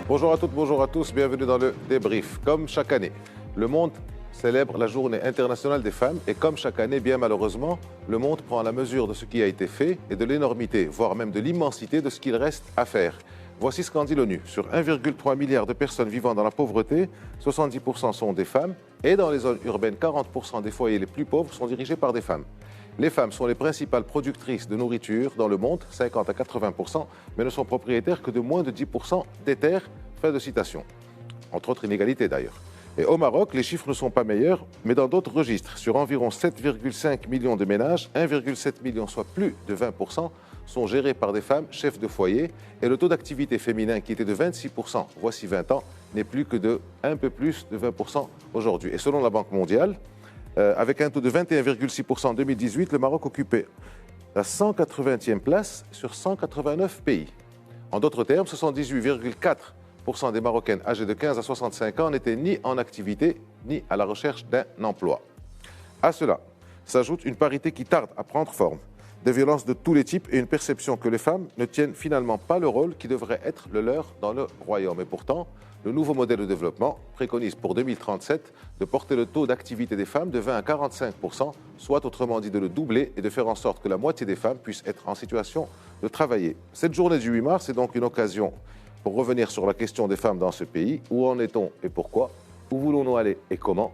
Bonjour à toutes, bonjour à tous, bienvenue dans le débrief. Comme chaque année, le monde célèbre la journée internationale des femmes et comme chaque année, bien malheureusement, le monde prend la mesure de ce qui a été fait et de l'énormité, voire même de l'immensité de ce qu'il reste à faire. Voici ce qu'en dit l'ONU. Sur 1,3 milliard de personnes vivant dans la pauvreté, 70% sont des femmes et dans les zones urbaines, 40% des foyers les plus pauvres sont dirigés par des femmes. Les femmes sont les principales productrices de nourriture dans le monde, 50 à 80%, mais ne sont propriétaires que de moins de 10% des terres. Fin de citation. Entre autres inégalités d'ailleurs. Et au Maroc, les chiffres ne sont pas meilleurs, mais dans d'autres registres. Sur environ 7,5 millions de ménages, 1,7 million, soit plus de 20%, sont gérés par des femmes chefs de foyer. Et le taux d'activité féminin, qui était de 26% voici 20 ans, n'est plus que de un peu plus de 20% aujourd'hui. Et selon la Banque mondiale, avec un taux de 21,6% en 2018, le Maroc occupait la 180e place sur 189 pays. En d'autres termes, 78,4% des Marocaines âgées de 15 à 65 ans n'étaient ni en activité ni à la recherche d'un emploi. À cela s'ajoute une parité qui tarde à prendre forme, des violences de tous les types et une perception que les femmes ne tiennent finalement pas le rôle qui devrait être le leur dans le royaume. Et pourtant, le nouveau modèle de développement préconise pour 2037 de porter le taux d'activité des femmes de 20 à 45%, soit autrement dit de le doubler et de faire en sorte que la moitié des femmes puissent être en situation de travailler. Cette journée du 8 mars est donc une occasion pour revenir sur la question des femmes dans ce pays. Où en est-on et pourquoi? Où voulons-nous aller et comment?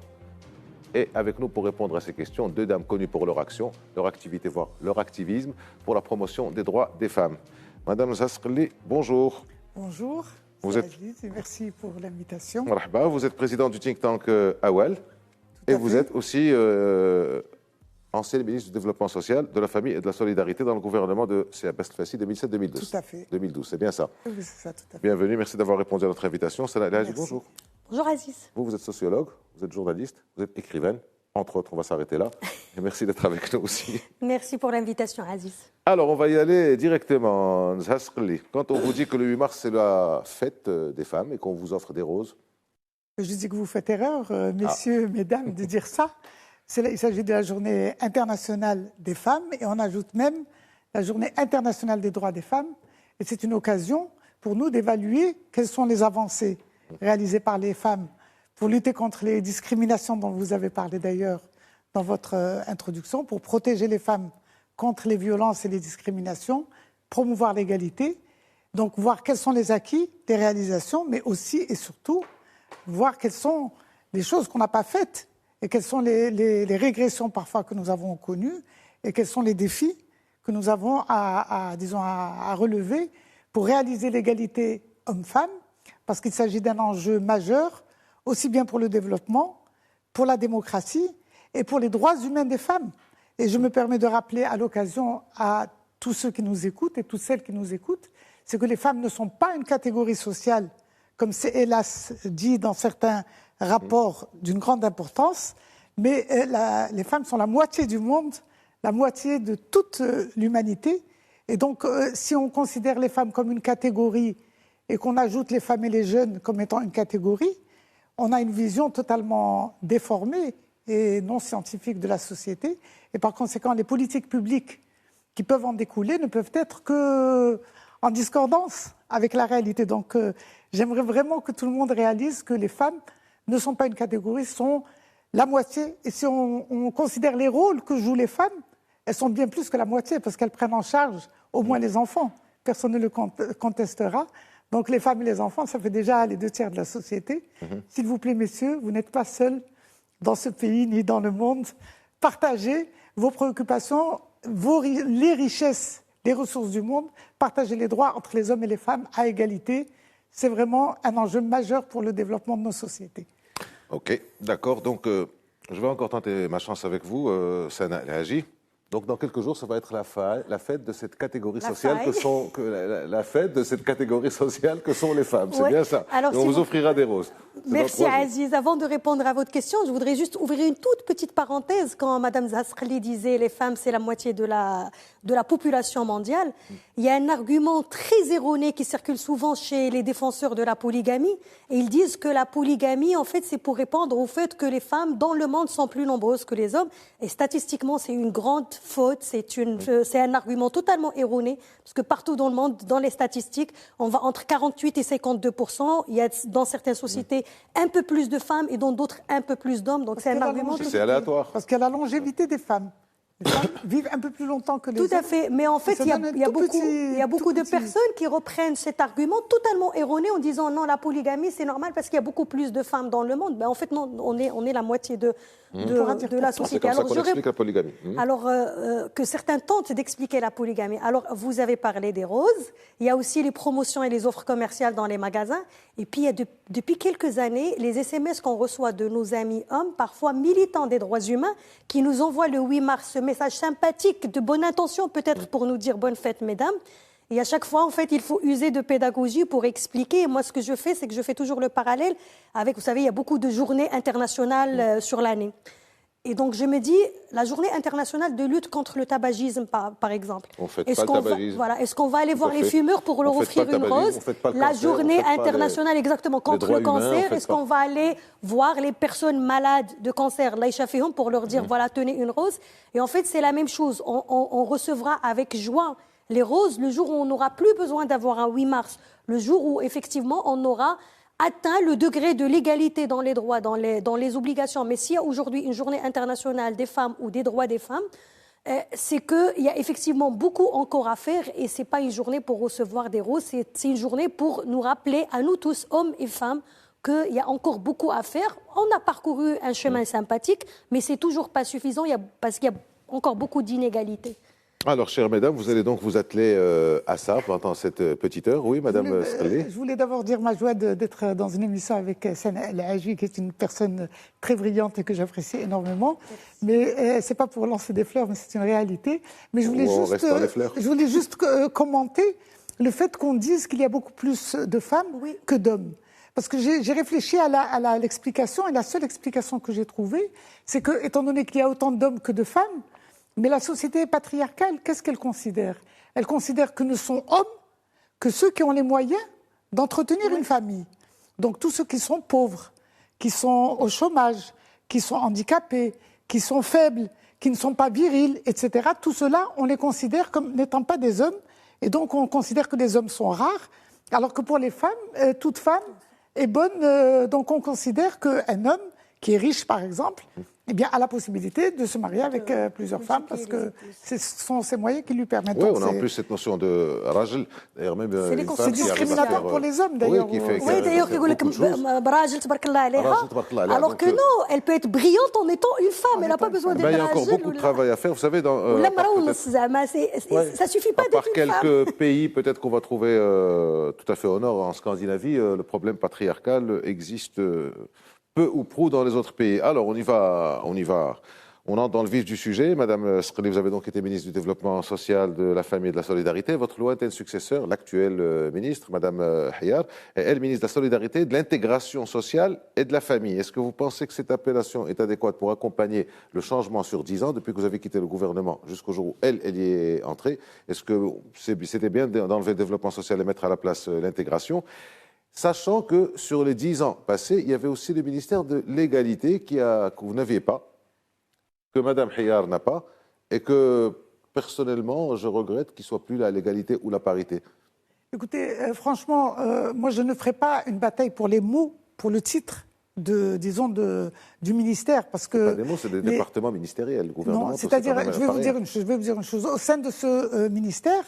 Et avec nous pour répondre à ces questions, deux dames connues pour leur action, leur activité, voire leur activisme pour la promotion des droits des femmes. Madame Zasrli, bonjour. Bonjour. Vous êtes... Aziz, et merci pour l'invitation. Marhaba, vous êtes président du think tank Awal et vous êtes aussi ancien ministre du Développement social, de la Famille et de la Solidarité dans le gouvernement de Abdel Fassi 2007-2012. Tout à fait. 2012, c'est bien ça. Oui, c'est ça, tout à fait. Bienvenue, merci d'avoir répondu à notre invitation. Salah Elhaji, bonjour. Bonjour Aziz. Vous êtes sociologue, vous êtes journaliste, vous êtes écrivaine, entre autres, on va s'arrêter là. Et merci d'être avec nous aussi. Merci pour l'invitation, Aziz. Alors, on va y aller directement. Quand on vous dit que le 8 mars, c'est la fête des femmes et qu'on vous offre des roses. Je dis que vous faites erreur, messieurs, mesdames, de dire ça. Il s'agit de la journée internationale des femmes et on ajoute même la journée internationale des droits des femmes. Et c'est une occasion pour nous d'évaluer quelles sont les avancées réalisées par les femmes pour lutter contre les discriminations dont vous avez parlé d'ailleurs dans votre introduction, pour protéger les femmes contre les violences et les discriminations, promouvoir l'égalité, donc voir quels sont les acquis des réalisations, mais aussi et surtout voir quelles sont les choses qu'on n'a pas faites et quelles sont les régressions parfois que nous avons connues et quels sont les défis que nous avons à relever pour réaliser l'égalité homme-femme, parce qu'il s'agit d'un enjeu majeur, aussi bien pour le développement, pour la démocratie et pour les droits humains des femmes. Et je me permets de rappeler à l'occasion à tous ceux qui nous écoutent et toutes celles qui nous écoutent, c'est que les femmes ne sont pas une catégorie sociale, comme c'est hélas dit dans certains rapports d'une grande importance, mais les femmes sont la moitié du monde, la moitié de toute l'humanité. Et donc, si on considère les femmes comme une catégorie et qu'on ajoute les femmes et les jeunes comme étant une catégorie, on a une vision totalement déformée et non scientifique de la société. Et par conséquent, les politiques publiques qui peuvent en découler ne peuvent être qu'en discordance avec la réalité. Donc, j'aimerais vraiment que tout le monde réalise que les femmes ne sont pas une catégorie, sont la moitié. Et si on considère les rôles que jouent les femmes, elles sont bien plus que la moitié parce qu'elles prennent en charge au moins les enfants. Personne ne le contestera. Donc les femmes et les enfants, ça fait déjà les 2/3 de la société. S'il vous plaît, messieurs, vous n'êtes pas seuls dans ce pays ni dans le monde. Partagez vos préoccupations, les richesses, les ressources du monde. Partagez les droits entre les hommes et les femmes à égalité. C'est vraiment un enjeu majeur pour le développement de nos sociétés. Ok, d'accord. Donc, je vais encore tenter ma chance avec vous, Sana Elhaji. Donc, dans quelques jours, ça va être la fête de cette catégorie sociale la fête de cette catégorie sociale que sont les femmes. C'est bien ça. Alors, et on vous offrira des roses. Merci Aziz. Avant de répondre à votre question, je voudrais juste ouvrir une toute petite parenthèse. Quand Mme Zasrli disait les femmes, c'est la moitié de la population mondiale, il y a un argument très erroné qui circule souvent chez les défenseurs de la polygamie. Et ils disent que la polygamie, en fait, c'est pour répondre au fait que les femmes dans le monde sont plus nombreuses que les hommes. Et statistiquement, c'est une grande faute, c'est un argument totalement erroné, parce que partout dans le monde, dans les statistiques, on va entre 48 et 52%. Il y a dans certaines sociétés un peu plus de femmes et dans d'autres un peu plus d'hommes. Donc c'est un argument. C'est aléatoire. Parce qu'il y a la longévité des femmes. Les femmes vivent un peu plus longtemps que les hommes. Tout à fait. Mais en fait, il y a beaucoup de personnes qui reprennent cet argument totalement erroné en disant non, la polygamie, c'est normal parce qu'il y a beaucoup plus de femmes dans le monde. Ben, en fait, non, on est la moitié de la société. C'est comme ça qu'on explique la polygamie. Alors, que certains tentent d'expliquer la polygamie. Alors, vous avez parlé des roses. Il y a aussi les promotions et les offres commerciales dans les magasins. Et puis, il y a depuis quelques années, les SMS qu'on reçoit de nos amis hommes, parfois militants des droits humains, qui nous envoient le 8 mars ce message sympathique, de bonne intention, peut-être pour nous dire bonne fête, mesdames. Et à chaque fois, en fait, il faut user de pédagogie pour expliquer. Et moi, ce que je fais, c'est que je fais toujours le parallèle avec, vous savez, il y a beaucoup de journées internationales sur l'année. Et donc, je me dis, la journée internationale de lutte contre le tabagisme, par exemple. On ne fait pas le tabagisme. Est-ce qu'on va aller voir les fumeurs pour leur offrir une rose? La journée internationale, exactement, contre le cancer. Est-ce qu'on va aller voir les personnes malades de cancer, l'Aïcha Fihom, pour leur dire, voilà, tenez une rose? Et en fait, c'est la même chose. On recevra avec joie les roses le jour où on n'aura plus besoin d'avoir un 8 mars. Le jour où, effectivement, on aura atteint le degré de l'égalité dans les droits, dans les obligations. Mais s'il y a aujourd'hui une journée internationale des femmes ou des droits des femmes, c'est qu'il y a effectivement beaucoup encore à faire et ce n'est pas une journée pour recevoir des roses, c'est une journée pour nous rappeler à nous tous, hommes et femmes, qu'il y a encore beaucoup à faire. On a parcouru un chemin sympathique, mais ce n'est toujours pas suffisant parce qu'il y a encore beaucoup d'inégalités. Alors, chères mesdames, vous allez donc vous atteler à ça pendant cette petite heure. Oui, madame Srli. Je voulais d'abord dire ma joie d'être dans une émission avec Sana El Haji, qui est une personne très brillante et que j'apprécie énormément. Mais ce n'est pas pour lancer des fleurs, mais c'est une réalité. Mais je voulais juste commenter le fait qu'on dise qu'il y a beaucoup plus de femmes que d'hommes. Parce que j'ai réfléchi à l'explication, et la seule explication que j'ai trouvée, c'est que, étant donné qu'il y a autant d'hommes que de femmes, mais la société patriarcale, qu'est-ce qu'elle considère? Elle considère que ne sont hommes que ceux qui ont les moyens d'entretenir une famille. Donc tous ceux qui sont pauvres, qui sont au chômage, qui sont handicapés, qui sont faibles, qui ne sont pas virils, etc. Tout cela, on les considère comme n'étant pas des hommes. Et donc on considère que les hommes sont rares, alors que pour les femmes, toute femme est bonne. Donc on considère qu'un homme qui est riche, par exemple, eh bien, a la possibilité de se marier avec plusieurs femmes parce que ce sont ces moyens qui lui permettent. Oui, on a en plus cette notion de rajl. D'ailleurs, même c'est discriminatoire pour les hommes, d'ailleurs. Oui, d'ailleurs, alors que non, elle peut être brillante en étant une femme. Elle n'a pas besoin d'être il y a encore beaucoup de travail à faire. Vous savez, ça suffit pas d'être une femme. Par quelques pays, peut-être qu'on va trouver tout à fait au nord, en Scandinavie, le problème patriarcal existe peu ou prou dans les autres pays. Alors, on y va. On entre dans le vif du sujet. Madame Srli, vous avez donc été ministre du Développement social, de la Famille et de la Solidarité. Votre lointaine successeur, l'actuelle ministre, Madame Hayar, est elle ministre de la Solidarité, de l'Intégration sociale et de la Famille. Est-ce que vous pensez que cette appellation est adéquate pour accompagner le changement sur 10 ans, depuis que vous avez quitté le gouvernement jusqu'au jour où elle y est entrée? Est-ce que c'était bien d'enlever le développement social et mettre à la place l'intégration? Sachant que sur les 10 ans passés, il y avait aussi le ministère de l'égalité que vous n'aviez pas, que Mme Hayar n'a pas, et que personnellement, je regrette qu'il ne soit plus là, l'égalité ou la parité. Écoutez, franchement, moi je ne ferai pas une bataille pour les mots, pour le titre du ministère, parce que... Pas des mots, c'est des départements ministériels, le gouvernement. Non, c'est-à-dire, je vais vous dire une chose, au sein de ce ministère,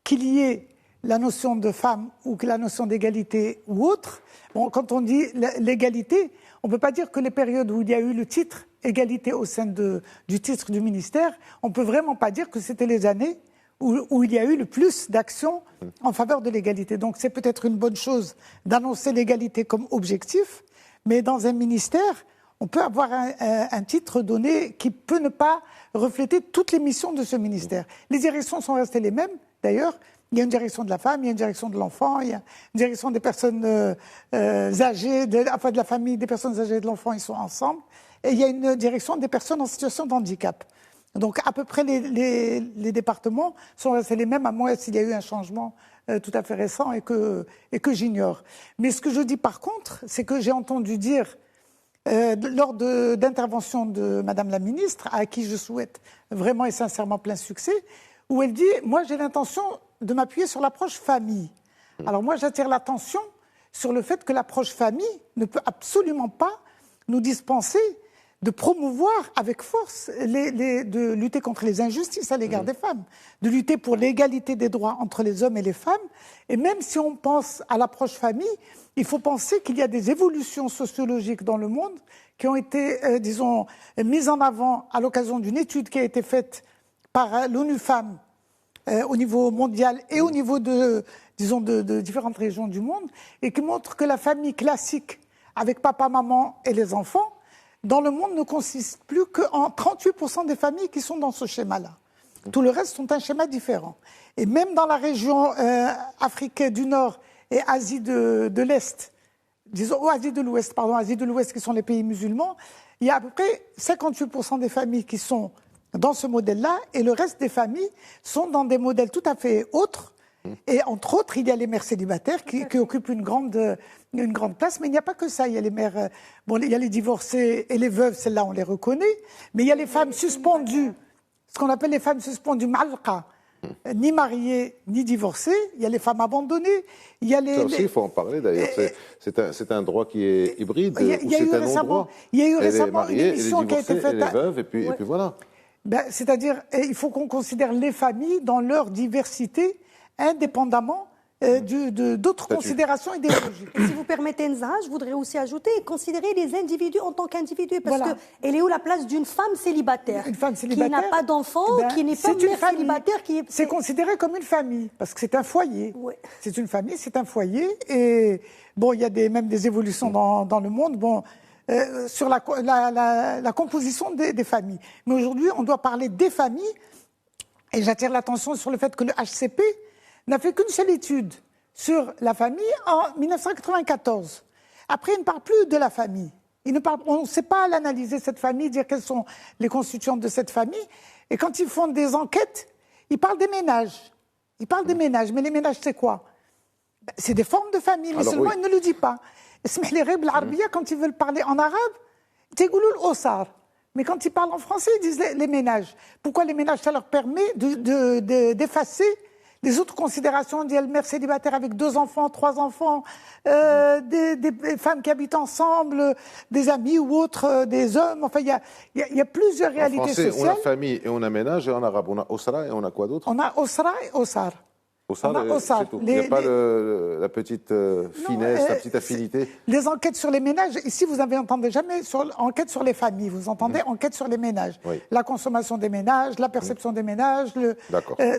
qu'il y ait la notion de femme ou que la notion d'égalité ou autre, bon, quand on dit l'égalité, on ne peut pas dire que les périodes où il y a eu le titre égalité au sein du titre du ministère, on ne peut vraiment pas dire que c'était les années où il y a eu le plus d'actions en faveur de l'égalité. Donc c'est peut-être une bonne chose d'annoncer l'égalité comme objectif, mais dans un ministère, on peut avoir un titre donné qui peut ne pas refléter toutes les missions de ce ministère. Les directions sont restées les mêmes, d'ailleurs. Il y a une direction de la femme, il y a une direction de l'enfant, il y a une direction des personnes âgées, de la famille, des personnes âgées et de l'enfant, ils sont ensemble. Et il y a une direction des personnes en situation de handicap. Donc à peu près les départements sont restés les mêmes, à moins s'il y a eu un changement tout à fait récent et que j'ignore. Mais ce que je dis par contre, c'est que j'ai entendu dire lors d'intervention de Madame la ministre, à qui je souhaite vraiment et sincèrement plein succès, où elle dit « Moi, j'ai l'intention de m'appuyer sur l'approche famille ». Alors moi, j'attire l'attention sur le fait que l'approche famille ne peut absolument pas nous dispenser de promouvoir avec force, de lutter contre les injustices à l'égard des femmes, de lutter pour l'égalité des droits entre les hommes et les femmes. Et même si on pense à l'approche famille, il faut penser qu'il y a des évolutions sociologiques dans le monde qui ont été, disons, mises en avant à l'occasion d'une étude qui a été faite par l'ONU Femmes au niveau mondial et au niveau de différentes régions du monde, et qui montre que la famille classique, avec papa, maman et les enfants, dans le monde ne consiste plus qu'en 38% des familles qui sont dans ce schéma-là. Tout le reste sont un schéma différent. Et même dans la région africaine du Nord et Asie de l'Est, disons, Asie de l'Ouest, pardon, Asie de l'Ouest qui sont les pays musulmans, il y a à peu près 58% des familles qui sont dans ce modèle-là, et le reste des familles sont dans des modèles tout à fait autres. Et entre autres, il y a les mères célibataires qui occupent une grande place, mais il n'y a pas que ça. Il y a les mères, bon, il y a les divorcées et les veuves, celles-là on les reconnaît, mais il y a les femmes suspendues, ce qu'on appelle les femmes suspendues, malqa, ni mariées ni divorcées. Il y a les femmes abandonnées. Il y a ça aussi, il faut en parler d'ailleurs. C'est un droit qui est hybride, c'est un non-droit. Il y a eu récemment une émission qui a été faite. Et les veuves, et puis voilà. Ben, c'est-à-dire, il faut qu'on considère les familles dans leur diversité, indépendamment d'autres considérations idéologiques. Si vous permettez, Nza, je voudrais aussi ajouter et considérer les individus en tant qu'individus, parce Voilà. qu'elle est où la place d'une femme célibataire, Une femme célibataire qui n'a pas d'enfant, qui n'est pas mère célibataire, C'est considéré comme une famille, parce que c'est un foyer. Ouais. C'est une famille, c'est un foyer, et bon, il y a même des évolutions dans le monde. Bon. Sur la composition des familles. Mais aujourd'hui, on doit parler des familles, et j'attire l'attention sur le fait que le HCP n'a fait qu'une seule étude sur la famille en 1994. Après, il ne parle plus de la famille. On ne sait pas l'analyser, cette famille, dire quelles sont les constituantes de cette famille. Et quand ils font des enquêtes, ils parlent des ménages. Ils parlent des ménages. Mais les ménages, c'est quoi? C'est des formes de famille, mais seulement il ne le dit pas. Quand ils veulent parler en arabe, mais quand ils parlent en français, ils disent les ménages. Pourquoi les ménages? Ça leur permet d'effacer les autres considérations. Il y a le mère célibataire avec 2 enfants, 3 enfants, des femmes qui habitent ensemble, des amis ou autres, des hommes. Enfin, il y a plusieurs réalités sociales. En français, on a famille et on a ménage, et en arabe, on a osra et on a quoi d'autre? On a osra et osar. C'est tout. Il n'y a pas la petite finesse, la petite affinité. Les enquêtes sur les ménages, ici vous n'avez entendu jamais enquête sur les familles, vous entendez enquête sur les ménages. Oui. La consommation des ménages, la perception des ménages,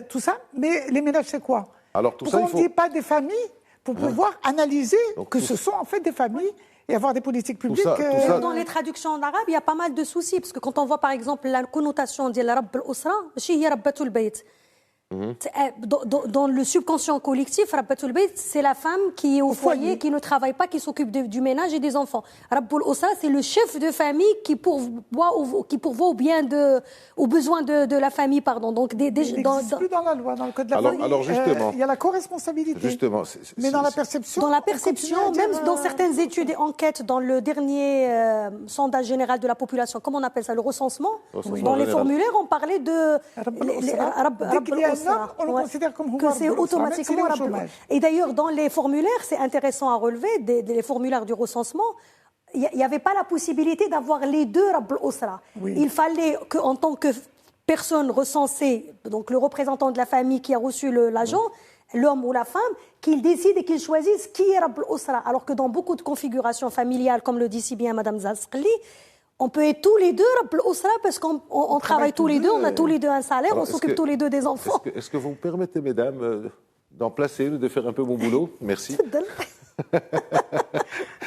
tout ça. Mais les ménages, c'est quoi? Alors, tout Pourquoi ça, on ne dit pas des familles pour pouvoir analyser que ce sont en fait des familles et avoir des politiques publiques. Tout ça. Dans les traductions en arabe, il y a pas mal de soucis, parce que quand on voit par exemple la connotation de Rabb al-Usra, c'est Rabbatul Bayt. Dans le subconscient collectif, Rabbatul Bayt, c'est la femme qui est au foyer, qui ne travaille pas, qui s'occupe du ménage et des enfants. Rabbul Usra, c'est le chef de famille qui pourvoit aux besoins de la famille, pardon. Donc, il n'existe plus dans la loi, dans le code de la famille. Alors justement, il y a la co-responsabilité. Justement, mais dans la perception, même dans certaines études et enquêtes, dans le dernier sondage général de la population, comment on appelle ça, le recensement, dans les formulaires, on parlait de on le considère comme que c'est automatiquement chômage. Et d'ailleurs, dans les formulaires, c'est intéressant à relever, les formulaires du recensement, il n'y avait pas la possibilité d'avoir les deux Rabb al-Usra. Oui. Il fallait qu'en tant que personne recensée, donc le représentant de la famille qui a reçu l'agent, l'homme ou la femme, qu'il décide et qu'il choisisse qui est Rabb al-Usra. Alors que dans beaucoup de configurations familiales, comme le dit si bien Mme Zasqli, on peut être tous les deux Rabb al-Usra parce qu'on travaille tous les deux, on a tous les deux un salaire, on s'occupe tous les deux des enfants. Est-ce que vous me permettez, mesdames, d'en placer, de faire un peu mon boulot? Merci.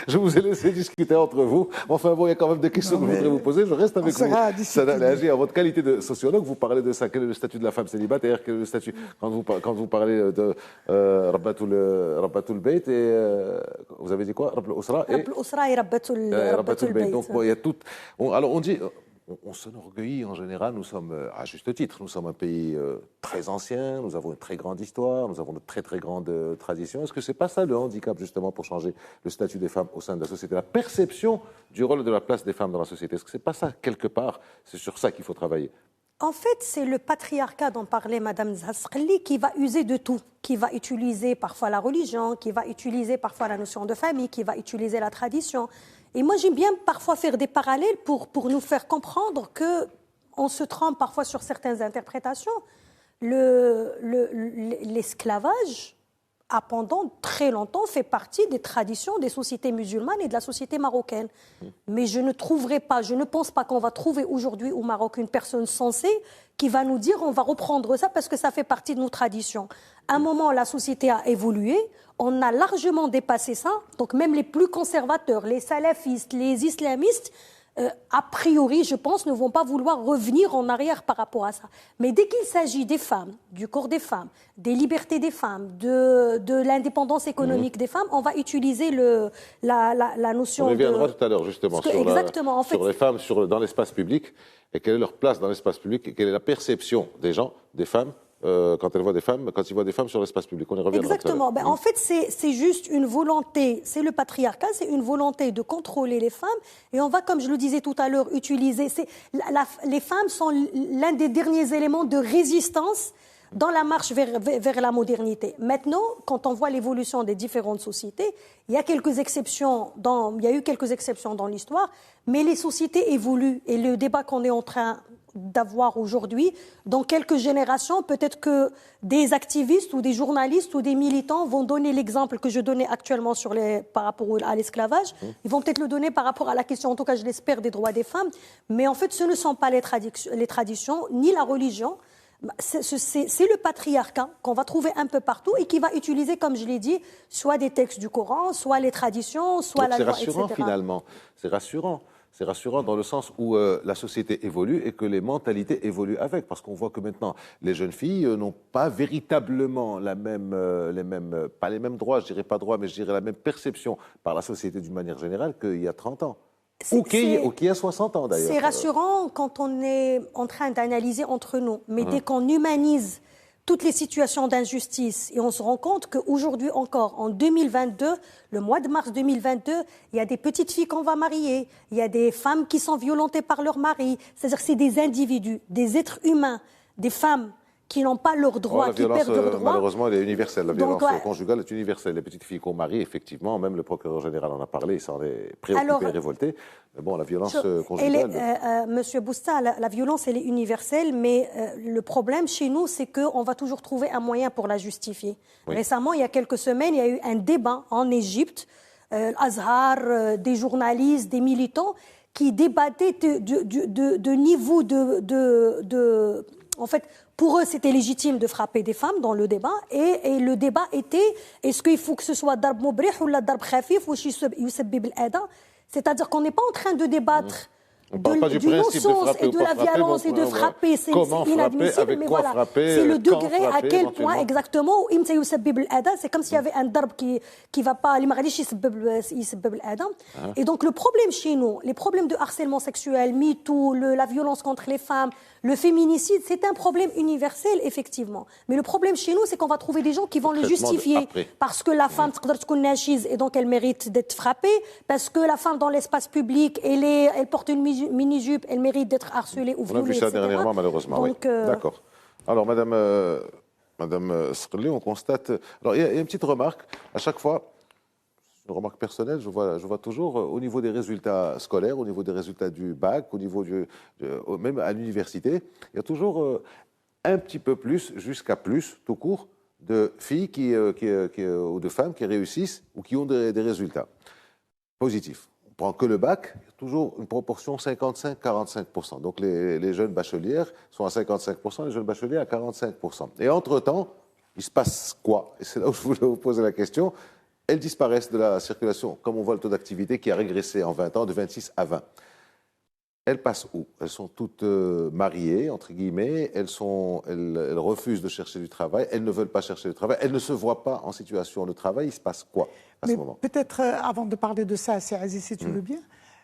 Je vous ai laissé discuter entre vous. Enfin bon, il y a quand même des questions que je voudrais vous poser. Je reste avec vous. En votre qualité de sociologue, vous parlez de ça. Quel est le statut de la femme célibataire? Quel est le statut quand vous parlez de Rabbatul Bayt et vous avez dit quoi? Rabb al-Usra et Rabbatul Bayt. Donc bon, il y a tout. Alors on dit on s'enorgueillit en général, nous sommes, à juste titre, nous sommes un pays très ancien, nous avons une très grande histoire, nous avons de très très grandes traditions. Est-ce que c'est pas ça le handicap justement pour changer le statut des femmes au sein de la société, la perception du rôle et de la place des femmes dans la société? Est-ce que c'est pas ça quelque part? C'est sur ça qu'il faut travailler. En fait, c'est le patriarcat dont parlait Mme Zasqali qui va user de tout, qui va utiliser parfois la religion, qui va utiliser parfois la notion de famille, qui va utiliser la tradition. Et moi, j'aime bien parfois faire des parallèles pour nous faire comprendre qu'on se trompe parfois sur certaines interprétations. L'esclavage a pendant très longtemps fait partie des traditions des sociétés musulmanes et de la société marocaine. Mais je ne pense pas qu'on va trouver aujourd'hui au Maroc une personne sensée qui va nous dire on va reprendre ça parce que ça fait partie de nos traditions. À un moment, la société a évolué, on a largement dépassé ça, donc même les plus conservateurs, les salafistes, les islamistes, a priori, je pense, ne vont pas vouloir revenir en arrière par rapport à ça. Mais dès qu'il s'agit des femmes, du corps des femmes, des libertés des femmes, de l'indépendance économique des femmes, on va utiliser la notion On y viendra tout à l'heure, justement, sur les femmes dans l'espace public, et quelle est leur place dans l'espace public, et quelle est la perception des gens, des femmes, quand ils voient des femmes sur l'espace public. On y reviendra. Exactement. En fait, c'est juste une volonté, c'est le patriarcat, c'est une volonté de contrôler les femmes. Et on va, comme je le disais tout à l'heure, utiliser... les femmes sont l'un des derniers éléments de résistance dans la marche vers la modernité. Maintenant, quand on voit l'évolution des différentes sociétés, il y a eu quelques exceptions dans l'histoire, mais les sociétés évoluent. Et le débat qu'on est en train d'avoir aujourd'hui, dans quelques générations, peut-être que des activistes ou des journalistes ou des militants vont donner l'exemple que je donnais actuellement par rapport à l'esclavage. Ils vont peut-être le donner par rapport à la question, en tout cas je l'espère, des droits des femmes. Mais en fait, ce ne sont pas les traditions, ni la religion. C'est le patriarcat qu'on va trouver un peu partout et qui va utiliser, comme je l'ai dit, soit des textes du Coran, soit les traditions, soit la loi, etc. C'est rassurant finalement, c'est rassurant. C'est rassurant dans le sens où la société évolue et que les mentalités évoluent avec. Parce qu'on voit que maintenant, les jeunes filles n'ont pas véritablement pas les mêmes droits, je dirais pas droits, mais je dirais la même perception par la société d'une manière générale qu'il y a 30 ans. Ou qu'il y a 60 ans d'ailleurs. C'est rassurant quand on est en train d'analyser entre nous. Mais dès qu'on humanise toutes les situations d'injustice et on se rend compte qu'aujourd'hui encore, en 2022, le mois de mars 2022, il y a des petites filles qu'on va marier, il y a des femmes qui sont violentées par leur mari. C'est-à-dire que c'est des individus, des êtres humains, des femmes qui n'ont pas leurs droits, qui perdent leurs droits. Malheureusement, elle est universelle. La violence conjugale est universelle. Les petites filles qu'on marie, effectivement, même le procureur général en a parlé, il s'en est préoccupé et révolté. Mais bon, la violence conjugale... Monsieur Bousta, la violence, elle est universelle, mais le problème chez nous, c'est qu'on va toujours trouver un moyen pour la justifier. Oui. Récemment, il y a quelques semaines, il y a eu un débat en Égypte, Azhar, des journalistes, des militants, qui débattaient de niveau en fait, pour eux, c'était légitime de frapper des femmes dans le débat. Et le débat était, est-ce qu'il faut que ce soit darb mubrih ou la darb khafif ou yusabbib al-ada? C'est-à-dire qu'on n'est pas en train de débattre du non-sens et de la violence et de frapper. C'est inadmissible, mais voilà. C'est le degré à quel point exactement, c'est comme s'il y avait un darb qui ne va pas, et donc le problème chez nous, les problèmes de harcèlement sexuel, MeToo, la violence contre les femmes, le féminicide, c'est un problème universel, effectivement. Mais le problème chez nous, c'est qu'on va trouver des gens qui vont le justifier. Parce que la femme, et donc elle mérite d'être frappée. Parce que la femme, dans l'espace public, elle porte une mini-jupe, elle mérite d'être harcelée ou violée, On a vu ça dernièrement, malheureusement. Donc, oui. D'accord. Alors, Madame Sqali, on constate... Alors, il y a une petite remarque. À chaque fois, une remarque personnelle, je vois toujours au niveau des résultats scolaires, au niveau des résultats du bac, au niveau même à l'université, il y a toujours un petit peu plus, jusqu'à plus, tout court, de filles ou de femmes qui réussissent ou qui ont des résultats positifs. On prend que le bac, il y a toujours une proportion 55-45%. Donc les jeunes bachelières sont à 55%, les jeunes bacheliers à 45%. Et entre-temps, il se passe quoi? Et c'est là où je voulais vous poser la question. Elles disparaissent de la circulation, comme on voit le taux d'activité qui a régressé en 20 ans de 26 à 20. Elles passent où? Elles sont toutes mariées, entre guillemets, elles refusent de chercher du travail, elles ne veulent pas chercher du travail, elles ne se voient pas en situation de travail. Il se passe quoi à ce moment? Peut-être, avant de parler de ça, c'est Aziz, si tu veux bien,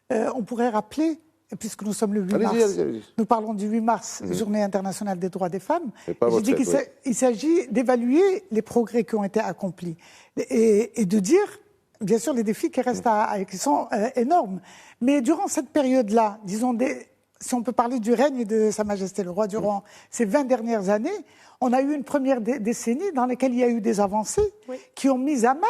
on pourrait rappeler puisque nous sommes le 8 Allez-y, mars, allez-y. nous parlons du 8 mars, Journée internationale des droits des femmes. C'est pas J'ai votre dit qu'il fête, il s'agit d'évaluer les progrès qui ont été accomplis et de dire, bien sûr, les défis qui restent qui sont énormes. Mais durant cette période-là, disons, si on peut parler du règne de Sa Majesté le Roi durant ces 20 dernières années, on a eu une première décennie dans laquelle il y a eu des avancées qui ont mis à mal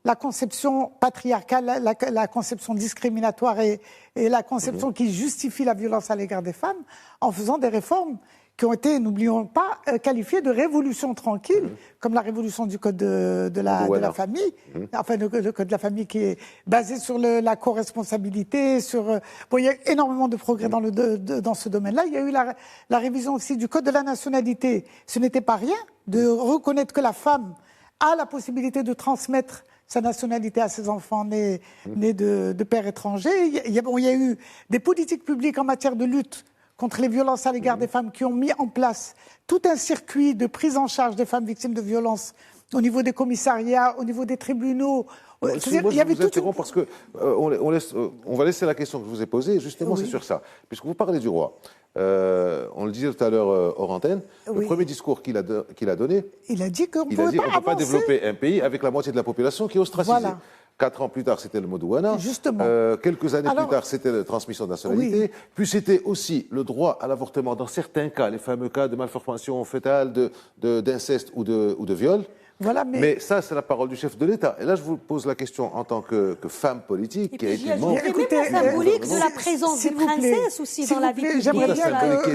la conception patriarcale, la conception discriminatoire et la conception qui justifie la violence à l'égard des femmes en faisant des réformes qui ont été, n'oublions pas, qualifiées de révolution tranquille, comme la révolution du code de la famille, enfin le code de la famille qui est basé sur la co-responsabilité, il y a énormément de progrès dans ce domaine-là. Il y a eu la révision aussi du code de la nationalité. Ce n'était pas rien de reconnaître que la femme a la possibilité de transmettre sa nationalité à ses enfants nés de pères étrangers. Il y a eu des politiques publiques en matière de lutte contre les violences à l'égard des femmes qui ont mis en place tout un circuit de prise en charge des femmes victimes de violences au niveau des commissariats, au niveau des tribunaux. Moi, je vous interromps parce que on va laisser la question que je vous ai posée, justement, c'est sur ça. Puisque vous parlez du roi, on le disait tout à l'heure hors antenne, le premier discours qu'il a donné, il a dit qu'on ne peut pas développer un pays avec la moitié de la population qui est ostracisée. Voilà. 4 ans plus tard, c'était le Modouana. Justement. Quelques années plus tard, c'était la transmission de nationalité. Oui. Puis c'était aussi le droit à l'avortement dans certains cas, les fameux cas de malformation fœtale, d'inceste ou de viol. Voilà, mais ça, c'est la parole du chef de l'État. Et là, je vous pose la question en tant que femme politique qui a été membre. Écoutez, même la symbolique de la présence des princesses aussi dans la vie publique.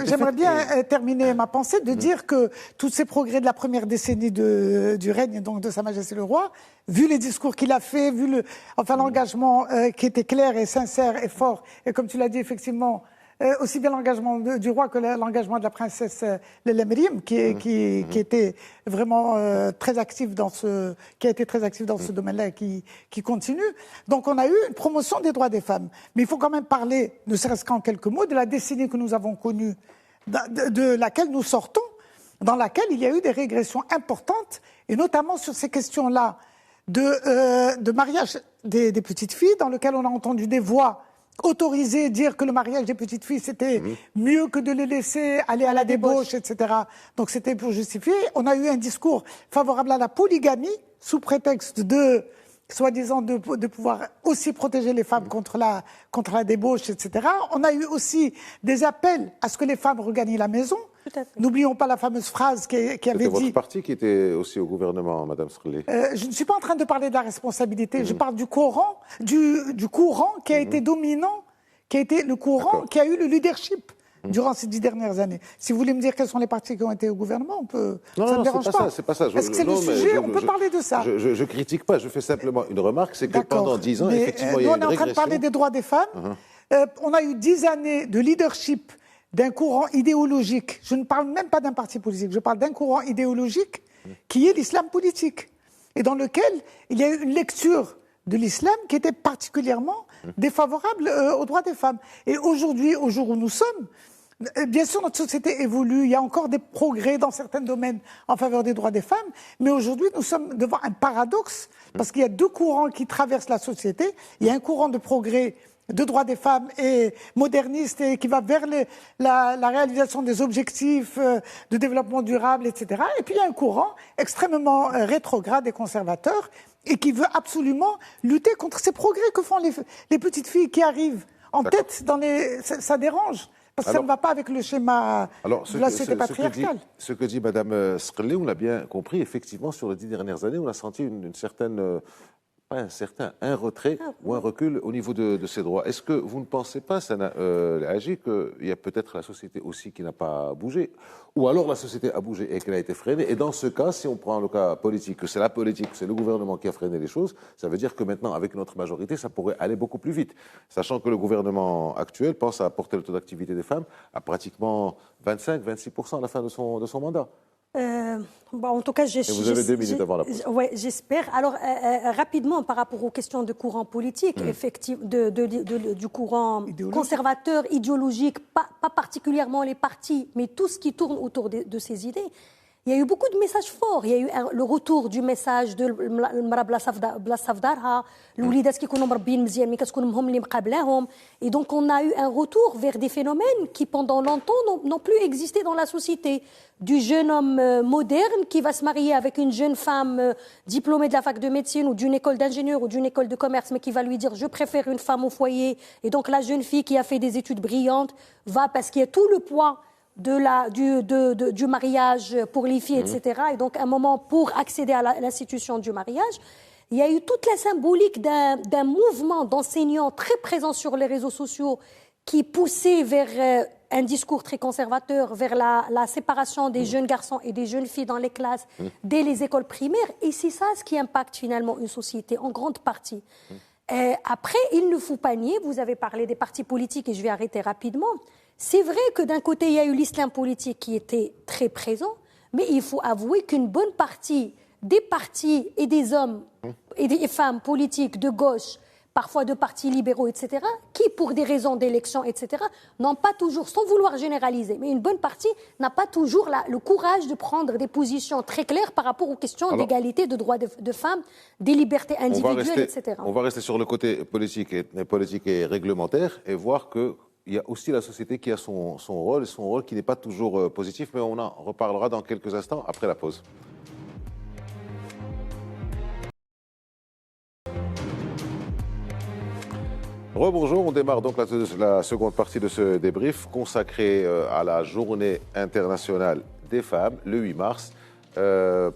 J'aimerais bien terminer ma pensée de dire que tous ces progrès de la première décennie du règne donc de Sa Majesté le Roi, vu les discours qu'il a fait, vu l'engagement qui était clair et sincère et fort, et comme tu l'as dit effectivement, aussi bien l'engagement du roi que l'engagement de la princesse Lelemrim, qui était vraiment très active qui a été très active dans ce domaine-là et qui continue. Donc on a eu une promotion des droits des femmes. Mais il faut quand même parler, ne serait-ce qu'en quelques mots, de la décennie que nous avons connue, de laquelle nous sortons, dans laquelle il y a eu des régressions importantes, et notamment sur ces questions-là de mariage des petites filles, dans lequel on a entendu des voix autoriser, dire que le mariage des petites filles, c'était mieux que de les laisser aller à la débauche, etc. Donc c'était pour justifier. On a eu un discours favorable à la polygamie, sous prétexte soi-disant de pouvoir aussi protéger les femmes contre la débauche, etc. On a eu aussi des appels à ce que les femmes regagnent la maison. N'oublions pas la fameuse phrase qui avait dit... C'était votre parti qui était aussi au gouvernement, Madame Srli. Je ne suis pas en train de parler de la responsabilité, je parle du courant, du courant qui a été dominant, qui a été le courant qui a eu le leadership durant ces 10 dernières années. Si vous voulez me dire quels sont les partis qui ont été au gouvernement, on peut... Non, ça ne me dérange pas. C'est pas ça. Est-ce que c'est le sujet? On peut parler de ça. Je critique pas, je fais simplement une remarque, c'est que pendant 10 ans, effectivement, il y a eu une régression. On est en train de parler des droits des femmes. On a eu 10 années de leadership d'un courant idéologique. Je ne parle même pas d'un parti politique, je parle d'un courant idéologique qui est l'islam politique, et dans lequel il y a eu une lecture de l'islam qui était particulièrement défavorable aux droits des femmes. Et aujourd'hui, au jour où nous sommes, bien sûr, notre société évolue, il y a encore des progrès dans certains domaines en faveur des droits des femmes, mais aujourd'hui, nous sommes devant un paradoxe, parce qu'il y a deux courants qui traversent la société. Il y a un courant de progrès de droits des femmes et moderniste et qui va vers la réalisation des objectifs de développement durable, etc. Et puis il y a un courant extrêmement rétrograde et conservateur et qui veut absolument lutter contre ces progrès que font les petites filles qui arrivent en tête ça dérange. Parce que ça ne va pas avec le schéma de la société patriarcale. Ce que dit Mme Srli, on l'a bien compris, effectivement, sur les 10 dernières années, on a senti une certaine... un retrait ou un recul au niveau de ces droits. Est-ce que vous ne pensez pas, Sana Haji, qu'il y a peut-être la société aussi qui n'a pas bougé, ou alors la société a bougé et qu'elle a été freinée, et dans ce cas, si on prend le cas politique, que c'est la politique, c'est le gouvernement qui a freiné les choses, ça veut dire que maintenant, avec notre majorité, ça pourrait aller beaucoup plus vite, sachant que le gouvernement actuel pense à porter le taux d'activité des femmes à pratiquement 25-26% à la fin de son mandat. En tout cas, vous avez 2 minutes avant la pause. Oui, j'espère. Alors, rapidement, par rapport aux questions de courant politique, effectivement, du courant conservateur, idéologique, pas particulièrement les partis, mais tout ce qui tourne autour de ces idées, il y a eu beaucoup de messages forts. Il y a eu le retour du message de المرأة بلا صفدارها الوليدات كيكونوا مربيين مزيان ملي كتكون امهم اللي مقابلاهم. Et donc on a eu un retour vers des phénomènes qui pendant longtemps n'ont plus existé dans la société. Du jeune homme moderne qui va se marier avec une jeune femme diplômée de la fac de médecine ou d'une école d'ingénieur ou d'une école de commerce, mais qui va lui dire je préfère une femme au foyer. Et donc la jeune fille qui a fait des études brillantes va, parce qu'il y a tout le poids du mariage pour les filles, etc. Et donc, un moment pour accéder à l'institution du mariage, il y a eu toute la symbolique d'un mouvement d'enseignants très présents sur les réseaux sociaux qui poussait vers un discours très conservateur, vers la séparation des jeunes garçons et des jeunes filles dans les classes dès les écoles primaires. Et c'est ça ce qui impacte finalement une société, en grande partie. Après, il ne faut pas nier, vous avez parlé des partis politiques et je vais arrêter rapidement. C'est vrai que d'un côté, il y a eu l'islam politique qui était très présent, mais il faut avouer qu'une bonne partie des partis et des hommes et des femmes politiques de gauche, parfois de partis libéraux, etc., qui, pour des raisons d'élection, etc., n'ont pas toujours, sans vouloir généraliser, mais une bonne partie n'a pas toujours le courage de prendre des positions très claires par rapport aux questions d'égalité, de droits de femmes, des libertés individuelles, etc. On va rester sur le côté politique et réglementaire et voir que il y a aussi la société qui a son rôle qui n'est pas toujours positif, mais on en reparlera dans quelques instants après la pause. Rebonjour, on démarre donc la seconde partie de ce débrief consacré à la journée internationale des femmes, le 8 mars.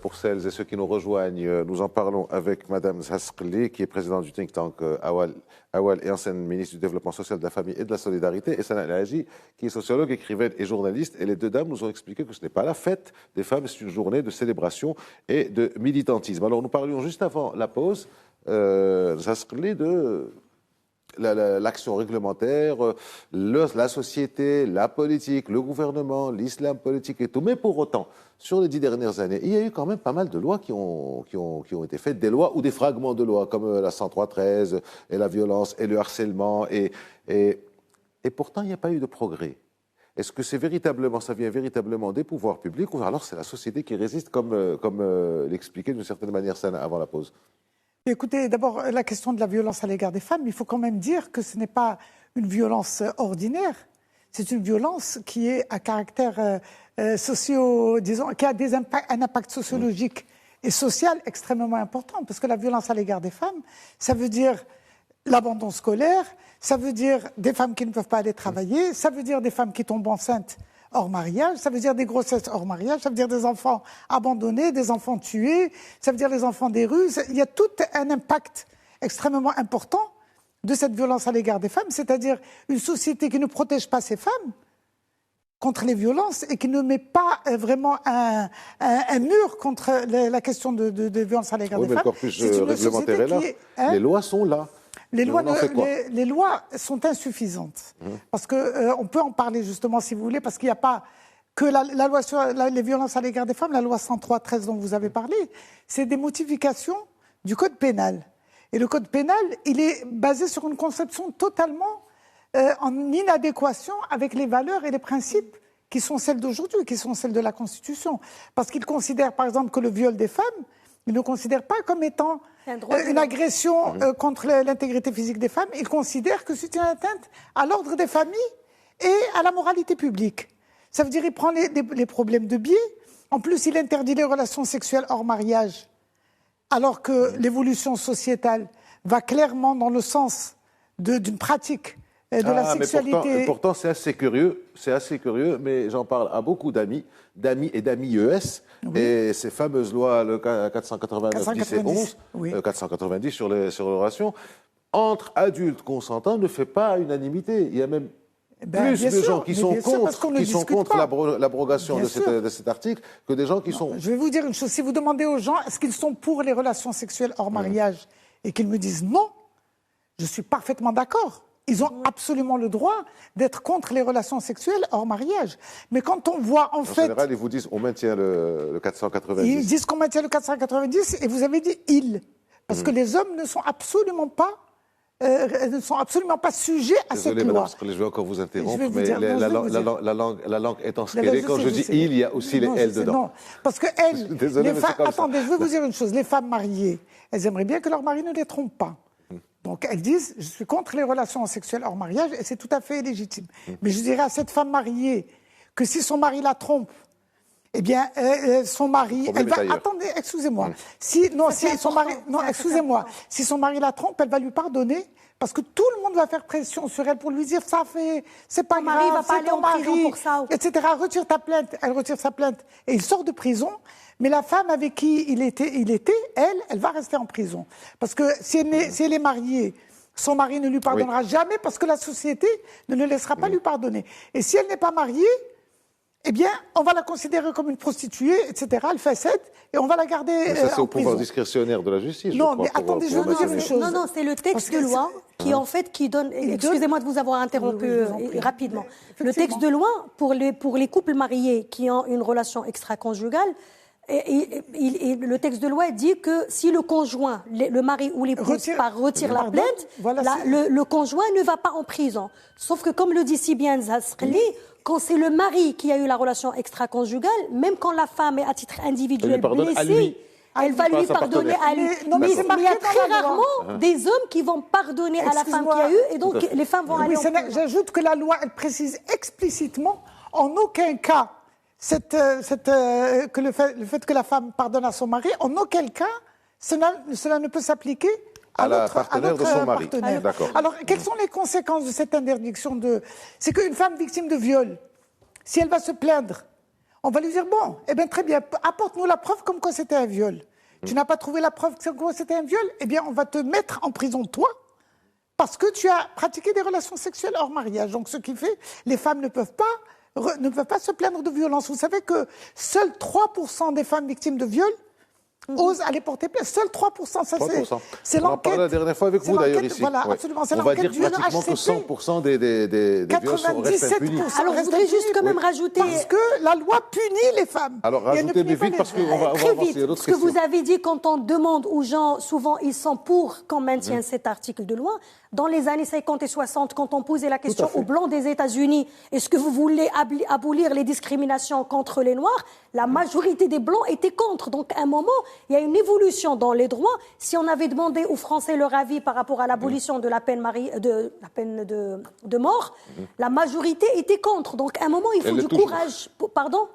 Pour celles et ceux qui nous rejoignent, nous en parlons avec Madame Zasqli, qui est présidente du think tank Awal et ancienne ministre du Développement social, de la Famille et de la Solidarité, et Sana El Haji, qui est sociologue, écrivaine et journaliste. Et les deux dames nous ont expliqué que ce n'est pas la fête des femmes, c'est une journée de célébration et de militantisme. Alors nous parlions juste avant la pause, Zasqli, de l'action réglementaire, la société, la politique, le gouvernement, l'islam politique et tout. Mais pour autant, sur les 10 dernières années, il y a eu quand même pas mal de lois qui ont été faites, des lois ou des fragments de lois, comme la 103-13 et la violence et le harcèlement. Et pourtant, il n'y a pas eu de progrès. Est-ce que ça vient véritablement des pouvoirs publics ou alors c'est la société qui résiste, comme l'expliquait d'une certaine manière Sana avant la pause? Écoutez, d'abord, la question de la violence à l'égard des femmes, il faut quand même dire que ce n'est pas une violence ordinaire. C'est une violence qui est à caractère disons, qui a un impact sociologique et social extrêmement important. Parce que la violence à l'égard des femmes, ça veut dire l'abandon scolaire, ça veut dire des femmes qui ne peuvent pas aller travailler, ça veut dire des femmes qui tombent enceintes hors mariage, ça veut dire des grossesses hors mariage, ça veut dire des enfants abandonnés, des enfants tués, ça veut dire les enfants des rues. Il y a tout un impact extrêmement important de cette violence à l'égard des femmes, c'est-à-dire une société qui ne protège pas ses femmes contre les violences et qui ne met pas vraiment un mur contre la question de violence à l'égard des femmes. Le corpus réglementaire est là. Les lois sont là. Les lois sont insuffisantes. Parce qu'on peut en parler justement si vous voulez, parce qu'il n'y a pas que la loi sur les violences à l'égard des femmes, la loi 103-13 dont vous avez parlé, c'est des modifications du code pénal. Et le code pénal, il est basé sur une conception totalement en inadéquation avec les valeurs et les principes qui sont celles d'aujourd'hui, qui sont celles de la Constitution. Parce qu'il considère par exemple que le viol des femmes, il ne considère pas comme étant une agression contre l'intégrité physique des femmes. Il considère que c'est une atteinte à l'ordre des familles et à la moralité publique. Ça veut dire qu'il prend les problèmes de biais. En plus, il interdit les relations sexuelles hors mariage, alors que l'évolution sociétale va clairement dans le sens d'une pratique de la sexualité. Mais pourtant c'est assez curieux, mais j'en parle à beaucoup d'amis et d'amis ES, oui. Et ces fameuses lois, le 489, 10 et 11, oui. 490 sur les relations, entre adultes consentants ne fait pas unanimité. Il y a même plus de gens qui sont contre l'abrogation de cet article que des gens qui sont... Je vais vous dire une chose, si vous demandez aux gens est-ce qu'ils sont pour les relations sexuelles hors mariage et qu'ils me disent non, je suis parfaitement d'accord. Ils ont absolument le droit d'être contre les relations sexuelles hors mariage. Mais quand on voit en fait... En général, ils vous disent on maintient le 490. Ils disent qu'on maintient le 490 et vous avez dit « ils ». Parce que les hommes ne sont absolument pas elles ne sont absolument pas sujets à Désolé, cette madame, loi. je vais encore vous interrompre, vous mais dire, non, je vais vous dire. la langue étant ce Mais qu'elle là, est, je quand sais, je je dis sais. il y a aussi les Non, elles je sais, dedans. non, parce que elles, Désolé, mais c'est comme ça. attendez, je vais vous dire une chose. Les femmes mariées, elles aimeraient bien que leur mari ne les trompe pas. Donc elles disent, je suis contre les relations sexuelles hors mariage, et c'est tout à fait légitime. Mais je dirais à cette femme mariée que si son mari la trompe, eh bien, son mari, Problème est ailleurs. attendez, excusez-moi. Si son mari, non, excusez-moi. Si son mari la trompe, elle va lui pardonner. Parce que tout le monde va faire pression sur elle pour lui dire c'est pas grave, mari va pas c'est aller ton en prison mari, pour ça. etc. Retire ta plainte. Elle retire sa plainte et il sort de prison. Mais la femme avec qui il était, elle va rester en prison. Parce que si elle est mariée, son mari ne lui pardonnera jamais parce que la société ne le laissera pas lui pardonner. Et si elle n'est pas mariée, eh bien, on va la considérer comme une prostituée, etc. Elle fait 7 et on va la garder Mais ça, c'est en au pouvoir prison. discrétionnaire de la justice. Non, je crois, mais attendez, je vais vous dire une chose. Non, c'est le texte de Parce que loi qui, en fait, qui donne... Excusez-moi de vous avoir interrompu Oui, je vous en prie. rapidement. Mais Le texte de loi, pour les couples mariés qui ont une relation extra-conjugale, le texte de loi dit que si le conjoint, le mari ou l'épouse retire la plainte, le conjoint ne va pas en prison. Sauf que, comme le dit si bien Zasrli, quand c'est le mari qui a eu la relation extra-conjugale, même quand la femme est à titre individuel blessée, elle va lui pardonner à lui. Mais il y a très rarement des hommes qui vont pardonner à la femme qui a eu, et donc les femmes vont aller en prison. J'ajoute que la loi, elle précise explicitement, en aucun cas, que le fait que la femme pardonne à son mari, en aucun cas, cela ne peut s'appliquer à la l'autre partenaire de son mari. partenaire. D'accord. Alors, quelles sont les conséquences de cette interdiction C'est qu'une femme victime de viol, si elle va se plaindre, on va lui dire, bon, eh bien très bien, apporte-nous la preuve comme quoi c'était un viol. Tu n'as pas trouvé la preuve comme quoi c'était un viol, eh bien on va te mettre en prison, toi, parce que tu as pratiqué des relations sexuelles hors mariage. Donc ce qui fait, les femmes ne peuvent pas se plaindre de violence. Vous savez que seuls 3% des femmes victimes de viol osent aller porter plainte. Seuls 3%, ça c'est l'enquête. On en parlait la dernière fois avec vous d'ailleurs ici. Voilà, absolument. C'est On va l'enquête dire du pratiquement que HCP. 100% des viols sont restés impunis. Alors je voudrais juste quand même rajouter... Parce que la loi punit les femmes. Alors rajoutez vite parce qu'on va Très avancer. vite, Il y a d'autres ce que questions. vous avez dit quand on demande aux gens, souvent ils sont pour qu'on maintienne cet article de loi. Dans les années 50 et 60, quand on posait la question aux Blancs des États-Unis, est-ce que vous voulez abolir les discriminations contre les Noirs, la majorité des Blancs étaient contre. Donc à un moment, il y a une évolution dans les droits. Si on avait demandé aux Français leur avis par rapport à l'abolition de la peine de mort, la majorité était contre. Donc à un moment, il faut du courage. Pardon ?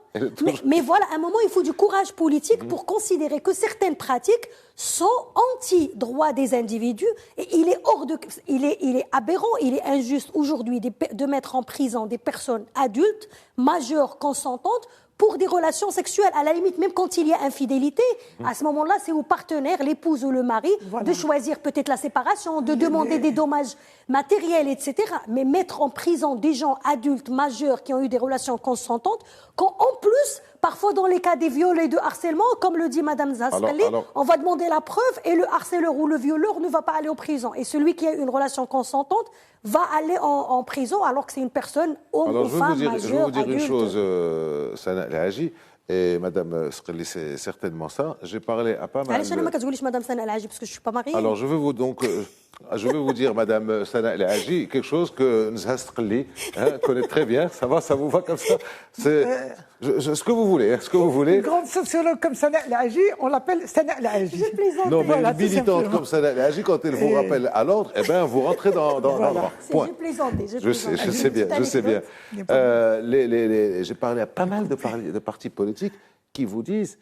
Mais voilà, à un moment, il faut du courage politique pour considérer que certaines pratiques sont anti-droits des individus et il est aberrant, il est injuste aujourd'hui de mettre en prison des personnes adultes, majeures, consentantes pour des relations sexuelles. À la limite, même quand il y a infidélité, à ce moment-là, c'est au partenaire, l'épouse ou le mari, de choisir peut-être la séparation, de demander des dommages matériels, etc. Mais mettre en prison des gens adultes, majeurs, qui ont eu des relations consentantes, quand en plus, parfois dans les cas des viols et de harcèlement, comme le dit Mme Zasrali, on va demander la preuve et le harceleur ou le violeur ne va pas aller en prison. Et celui qui a une relation consentante va aller en prison alors que c'est une personne homme ou femme majeure, je vais vous dire une adulte. chose, Sana El Haji, et Mme Sreli, c'est certainement ça. J'ai parlé à pas mal علاش انا ما كتقوليش مدام سنة العاجي parce que je suis pas mariée. Alors, je vais vous dire, Madame Sana El Haji, quelque chose que Nzha Sreli connaît très bien. Ça va, ça vous va comme ça? C'est ce que vous voulez, ce que vous voulez. Une grande sociologue comme Sana El Haji, on l'appelle Sana El Haji. Je plaisante. Non, mais Voilà, une tout militante simplement. comme Sana El Haji, quand elle vous rappelle à l'ordre, eh bien, vous rentrez dans le rang. Point. J'ai plaisanté. Je sais bien, je sais bien. J'ai parlé à pas mal de partis politiques qui vous disent,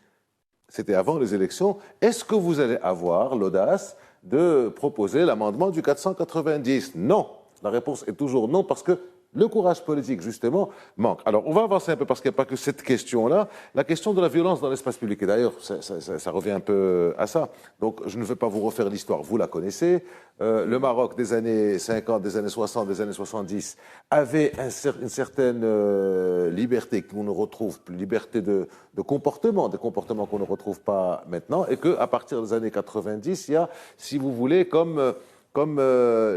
c'était avant les élections, est-ce que vous allez avoir l'audace de proposer l'amendement du 490? Non. La réponse est toujours non, parce que le courage politique, justement, manque. Alors, on va avancer un peu, parce qu'il n'y a pas que cette question-là. La question de la violence dans l'espace public. Et d'ailleurs, ça revient un peu à ça. Donc, je ne vais pas vous refaire l'histoire. Vous la connaissez. Le Maroc des années 50, des années 60, des années 70 avait une certaine liberté qu'on ne retrouve plus, liberté de comportement, des comportements qu'on ne retrouve pas maintenant. Et qu'à partir des années 90, il y a, si vous voulez, comme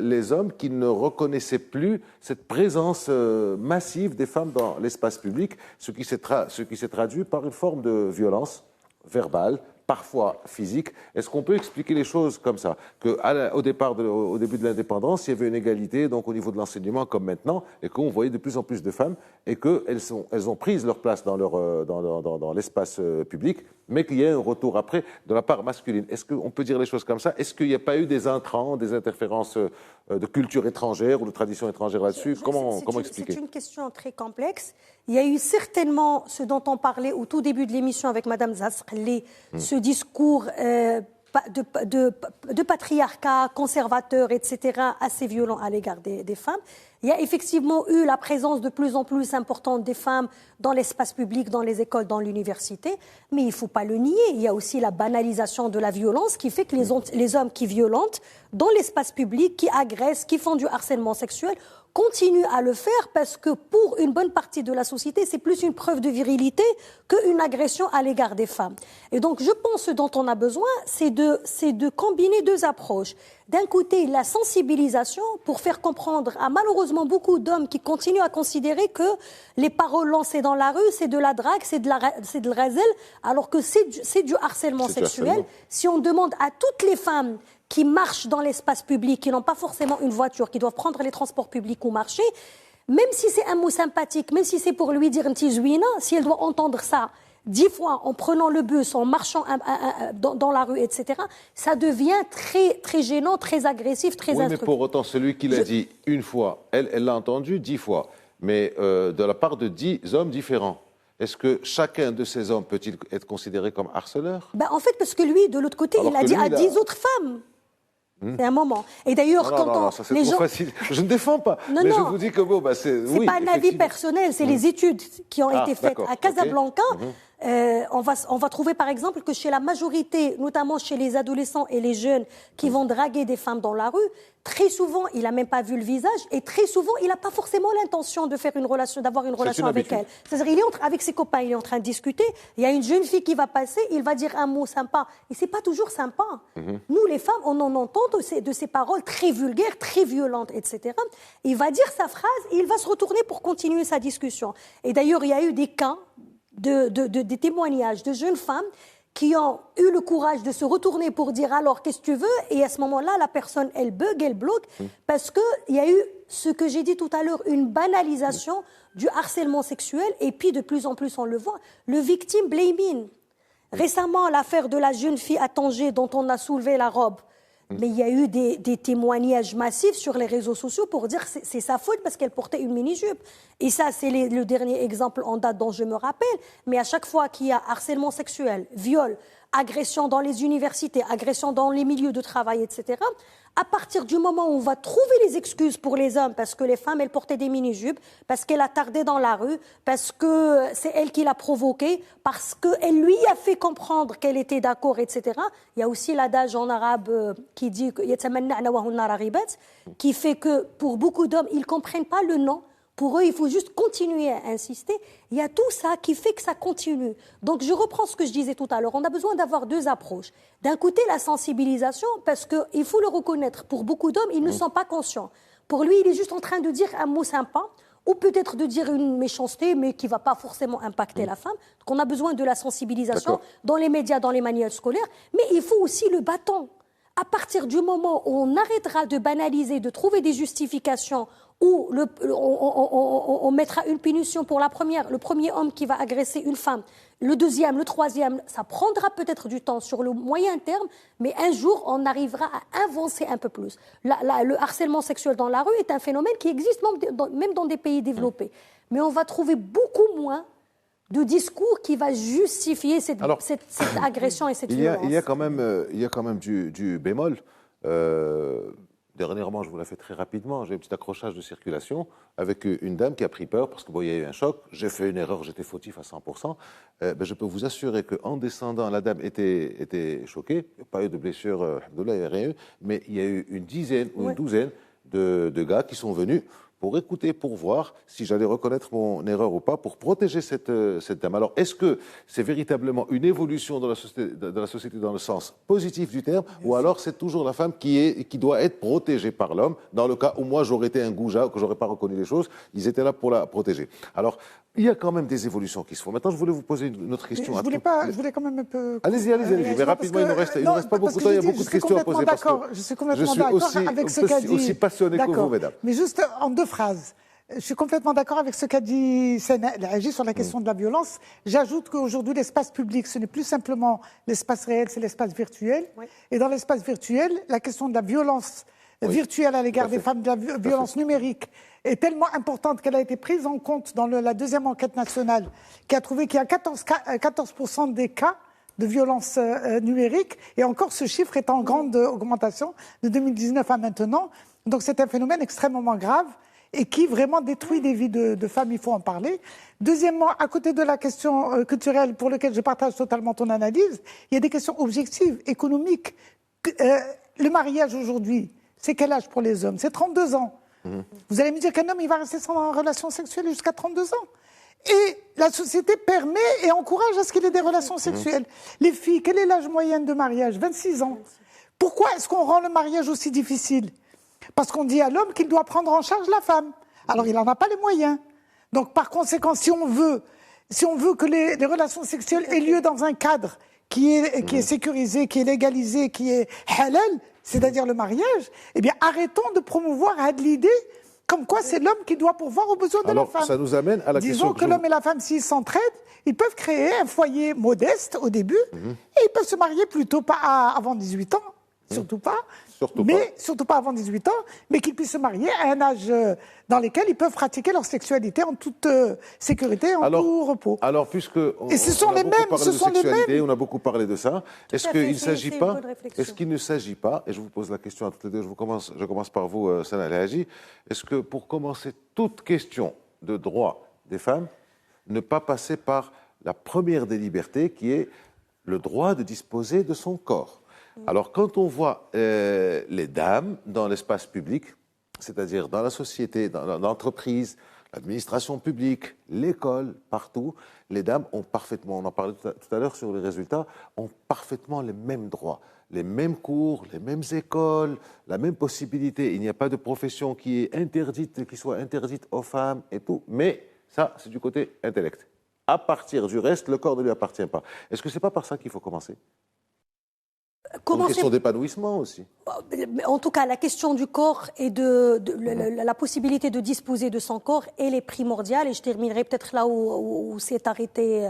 les hommes qui ne reconnaissaient plus cette présence massive des femmes dans l'espace public, ce qui s'est traduit par une forme de violence verbale, parfois physiques. Est-ce qu'on peut expliquer les choses comme ça? Au début de l'indépendance, il y avait une égalité donc au niveau de l'enseignement comme maintenant, et qu'on voyait de plus en plus de femmes, et qu'elles ont pris leur place dans l'espace public, mais qu'il y a un retour après de la part masculine. Est-ce qu'on peut dire les choses comme ça? Est-ce qu'il n'y a pas eu des intrants, des interférences de culture étrangère ou de tradition étrangère là-dessus? Comment expliquer? C'est une question très complexe. Il y a eu certainement ce dont on parlait au tout début de l'émission avec Mme Zasrli, ce discours de patriarcat conservateur, etc., assez violent à l'égard des femmes. Il y a effectivement eu la présence de plus en plus importante des femmes dans l'espace public, dans les écoles, dans l'université, mais il ne faut pas le nier. Il y a aussi la banalisation de la violence qui fait que les hommes qui violentent dans l'espace public, qui agressent, qui font du harcèlement sexuel, continuent à le faire parce que pour une bonne partie de la société, c'est plus une preuve de virilité qu'une agression à l'égard des femmes. Et donc, je pense que ce dont on a besoin, c'est de combiner deux approches. D'un côté, la sensibilisation pour faire comprendre à malheureusement beaucoup d'hommes qui continuent à considérer que les paroles lancées dans la rue, c'est de la drague, c'est de l'razel, alors que c'est du harcèlement sexuel. Si on demande à toutes les femmes qui marchent dans l'espace public, qui n'ont pas forcément une voiture, qui doivent prendre les transports publics ou marcher, même si c'est un mot sympathique, même si c'est pour lui dire un petit zouina, si elle doit entendre ça 10 fois en prenant le bus, en marchant dans la rue, etc., ça devient très, très gênant, très agressif, très instructif. Mais pour autant, celui qui l'a dit une fois, elle l'a entendu 10 fois, mais de la part de 10 hommes différents. Est-ce que chacun de ces hommes peut-il être considéré comme harceleur? En fait, parce que lui, de l'autre côté, il a dit à 10 autres femmes. C'est un moment. Et d'ailleurs, non, ça c'est trop facile. Je ne défends pas. Mais je vous dis que c'est. C'est pas un avis personnel, c'est les études qui ont été faites à Casablanca. On va trouver par exemple que chez la majorité, notamment chez les adolescents et les jeunes qui vont draguer des femmes dans la rue, très souvent, il n'a même pas vu le visage et très souvent, il n'a pas forcément l'intention de faire d'avoir une relation avec elle. C'est-à-dire, il est avec ses copains, il est en train de discuter, il y a une jeune fille qui va passer, il va dire un mot sympa. Et c'est pas toujours sympa. Nous, les femmes, on en entend de ces paroles très vulgaires, très violentes, etc. Il va dire sa phrase et il va se retourner pour continuer sa discussion. Et d'ailleurs, il y a eu des cas des témoignages de jeunes femmes qui ont eu le courage de se retourner pour dire alors qu'est-ce que tu veux, et à ce moment-là la personne elle bug, elle bloque parce qu'il y a eu ce que j'ai dit tout à l'heure, une banalisation du harcèlement sexuel, et puis de plus en plus on le voit, le victim blaming. Récemment, l'affaire de la jeune fille à Tanger dont on a soulevé la robe. Mais il y a eu des témoignages massifs sur les réseaux sociaux pour dire que c'est sa faute parce qu'elle portait une mini-jupe. Et ça, c'est le dernier exemple en date dont je me rappelle. Mais à chaque fois qu'il y a harcèlement sexuel, viol, agression dans les universités, agression dans les milieux de travail, etc., à partir du moment où on va trouver les excuses pour les hommes, parce que les femmes, elles portaient des mini-jupes, parce qu'elle a tardé dans la rue, parce que c'est elle qui l'a provoqué, parce qu'elle lui a fait comprendre qu'elle était d'accord, etc. Il y a aussi l'adage en arabe qui dit qui fait que pour beaucoup d'hommes, ils ne comprennent pas le non. Pour eux, il faut juste continuer à insister. Il y a tout ça qui fait que ça continue. Donc, je reprends ce que je disais tout à l'heure. On a besoin d'avoir deux approches. D'un côté, la sensibilisation, parce qu'il faut le reconnaître. Pour beaucoup d'hommes, ils ne sont pas conscients. Pour lui, il est juste en train de dire un mot sympa, ou peut-être de dire une méchanceté, mais qui ne va pas forcément impacter la femme. Donc, on a besoin de la sensibilisation dans les médias, dans les manuels scolaires. Mais il faut aussi le bâton. À partir du moment où on arrêtera de banaliser, de trouver des justifications, où on mettra une punition pour le premier homme qui va agresser une femme, le deuxième, le troisième, ça prendra peut-être du temps sur le moyen terme, mais un jour, on arrivera à avancer un peu plus. Le harcèlement sexuel dans la rue est un phénomène qui existe même dans des pays développés. Mais on va trouver beaucoup moins de discours qui va justifier cette agression et cette violence. Il y a quand même du bémol. Dernièrement, je vous l'ai fait très rapidement, j'ai un petit accrochage de circulation avec une dame qui a pris peur parce qu'il y a eu un choc. J'ai fait une erreur, j'étais fautif à 100%. Je peux vous assurer qu'en descendant, la dame était choquée. Il n'y a pas eu de blessure, il n'y a rien eu. Mais il y a eu une dizaine ou une douzaine de gars qui sont venus pour écouter, pour voir si j'allais reconnaître mon erreur ou pas, pour protéger cette dame. Alors, est-ce que c'est véritablement une évolution de la société dans le sens positif du terme, ou alors c'est toujours la femme qui doit être protégée par l'homme, dans le cas où moi j'aurais été un goujat, que j'aurais pas reconnu les choses, ils étaient là pour la protéger. Alors, il y a quand même des évolutions qui se font. Maintenant, je voulais vous poser une autre question. Je voulais quand même un peu... Allez-y, mais rapidement, il ne reste pas beaucoup de temps, il y a beaucoup de questions à poser. Je suis complètement d'accord avec ce qu'a dit... aussi passionné que vous, mesdames. Mais juste en 2 phrases. Je suis complètement d'accord avec ce qu'a dit Agi sur la question de la violence. J'ajoute qu'aujourd'hui, l'espace public, ce n'est plus simplement l'espace réel, c'est l'espace virtuel. Oui. Et dans l'espace virtuel, la question de la violence virtuelle à l'égard des femmes, de la violence numérique, est tellement importante qu'elle a été prise en compte dans la 2e enquête nationale, qui a trouvé qu'il y a 14% des cas de violence numérique, et encore ce chiffre est en grande augmentation de 2019 à maintenant. Donc c'est un phénomène extrêmement grave et qui vraiment détruit des vies de femmes, il faut en parler. Deuxièmement, à côté de la question culturelle pour laquelle je partage totalement ton analyse, il y a des questions objectives, économiques. Le mariage aujourd'hui, c'est quel âge pour les hommes? C'est 32 ans. Vous allez me dire qu'un homme, il va rester sans relation sexuelle jusqu'à 32 ans. Et la société permet et encourage à ce qu'il ait des relations sexuelles. Les filles, quel est l'âge moyen de mariage? 26 ans. Pourquoi est-ce qu'on rend le mariage aussi difficile? Parce qu'on dit à l'homme qu'il doit prendre en charge la femme. Alors il n'en a pas les moyens. Donc par conséquent, si on veut que les relations sexuelles aient lieu dans un cadre qui est sécurisé, qui est légalisé, qui est halal, c'est-à-dire le mariage, eh bien arrêtons de promouvoir l'idée comme quoi c'est l'homme qui doit pourvoir aux besoins de la femme. Ça nous amène à la question... Disons que l'homme et la femme, s'ils s'entraident, ils peuvent créer un foyer modeste au début, et ils peuvent se marier plutôt pas avant 18 ans, surtout pas. Surtout pas avant 18 ans, mais qu'ils puissent se marier à un âge dans lequel ils peuvent pratiquer leur sexualité en toute sécurité, tout repos. Alors, puisque on a beaucoup parlé de ça, est-ce qu'il ne s'agit pas, et je vous pose la question à toutes les deux, je commence par vous, Sana El Hadji, est-ce que pour commencer toute question de droit des femmes, ne pas passer par la première des libertés, qui est le droit de disposer de son corps? Alors, quand on voit les dames dans l'espace public, c'est-à-dire dans la société, dans l'entreprise, l'administration publique, l'école, partout, les dames ont parfaitement, on en parlait tout à l'heure sur les résultats, ont parfaitement les mêmes droits, les mêmes cours, les mêmes écoles, la même possibilité. Il n'y a pas de profession qui soit interdite aux femmes et tout, mais ça, c'est du côté intellect. À partir du reste, le corps ne lui appartient pas. Est-ce que ce n'est pas par ça qu'il faut commencer ? Une question d'épanouissement aussi. En tout cas, la question du corps et de la possibilité de disposer de son corps, elle est primordiale. Et je terminerai peut-être là où s'est arrêté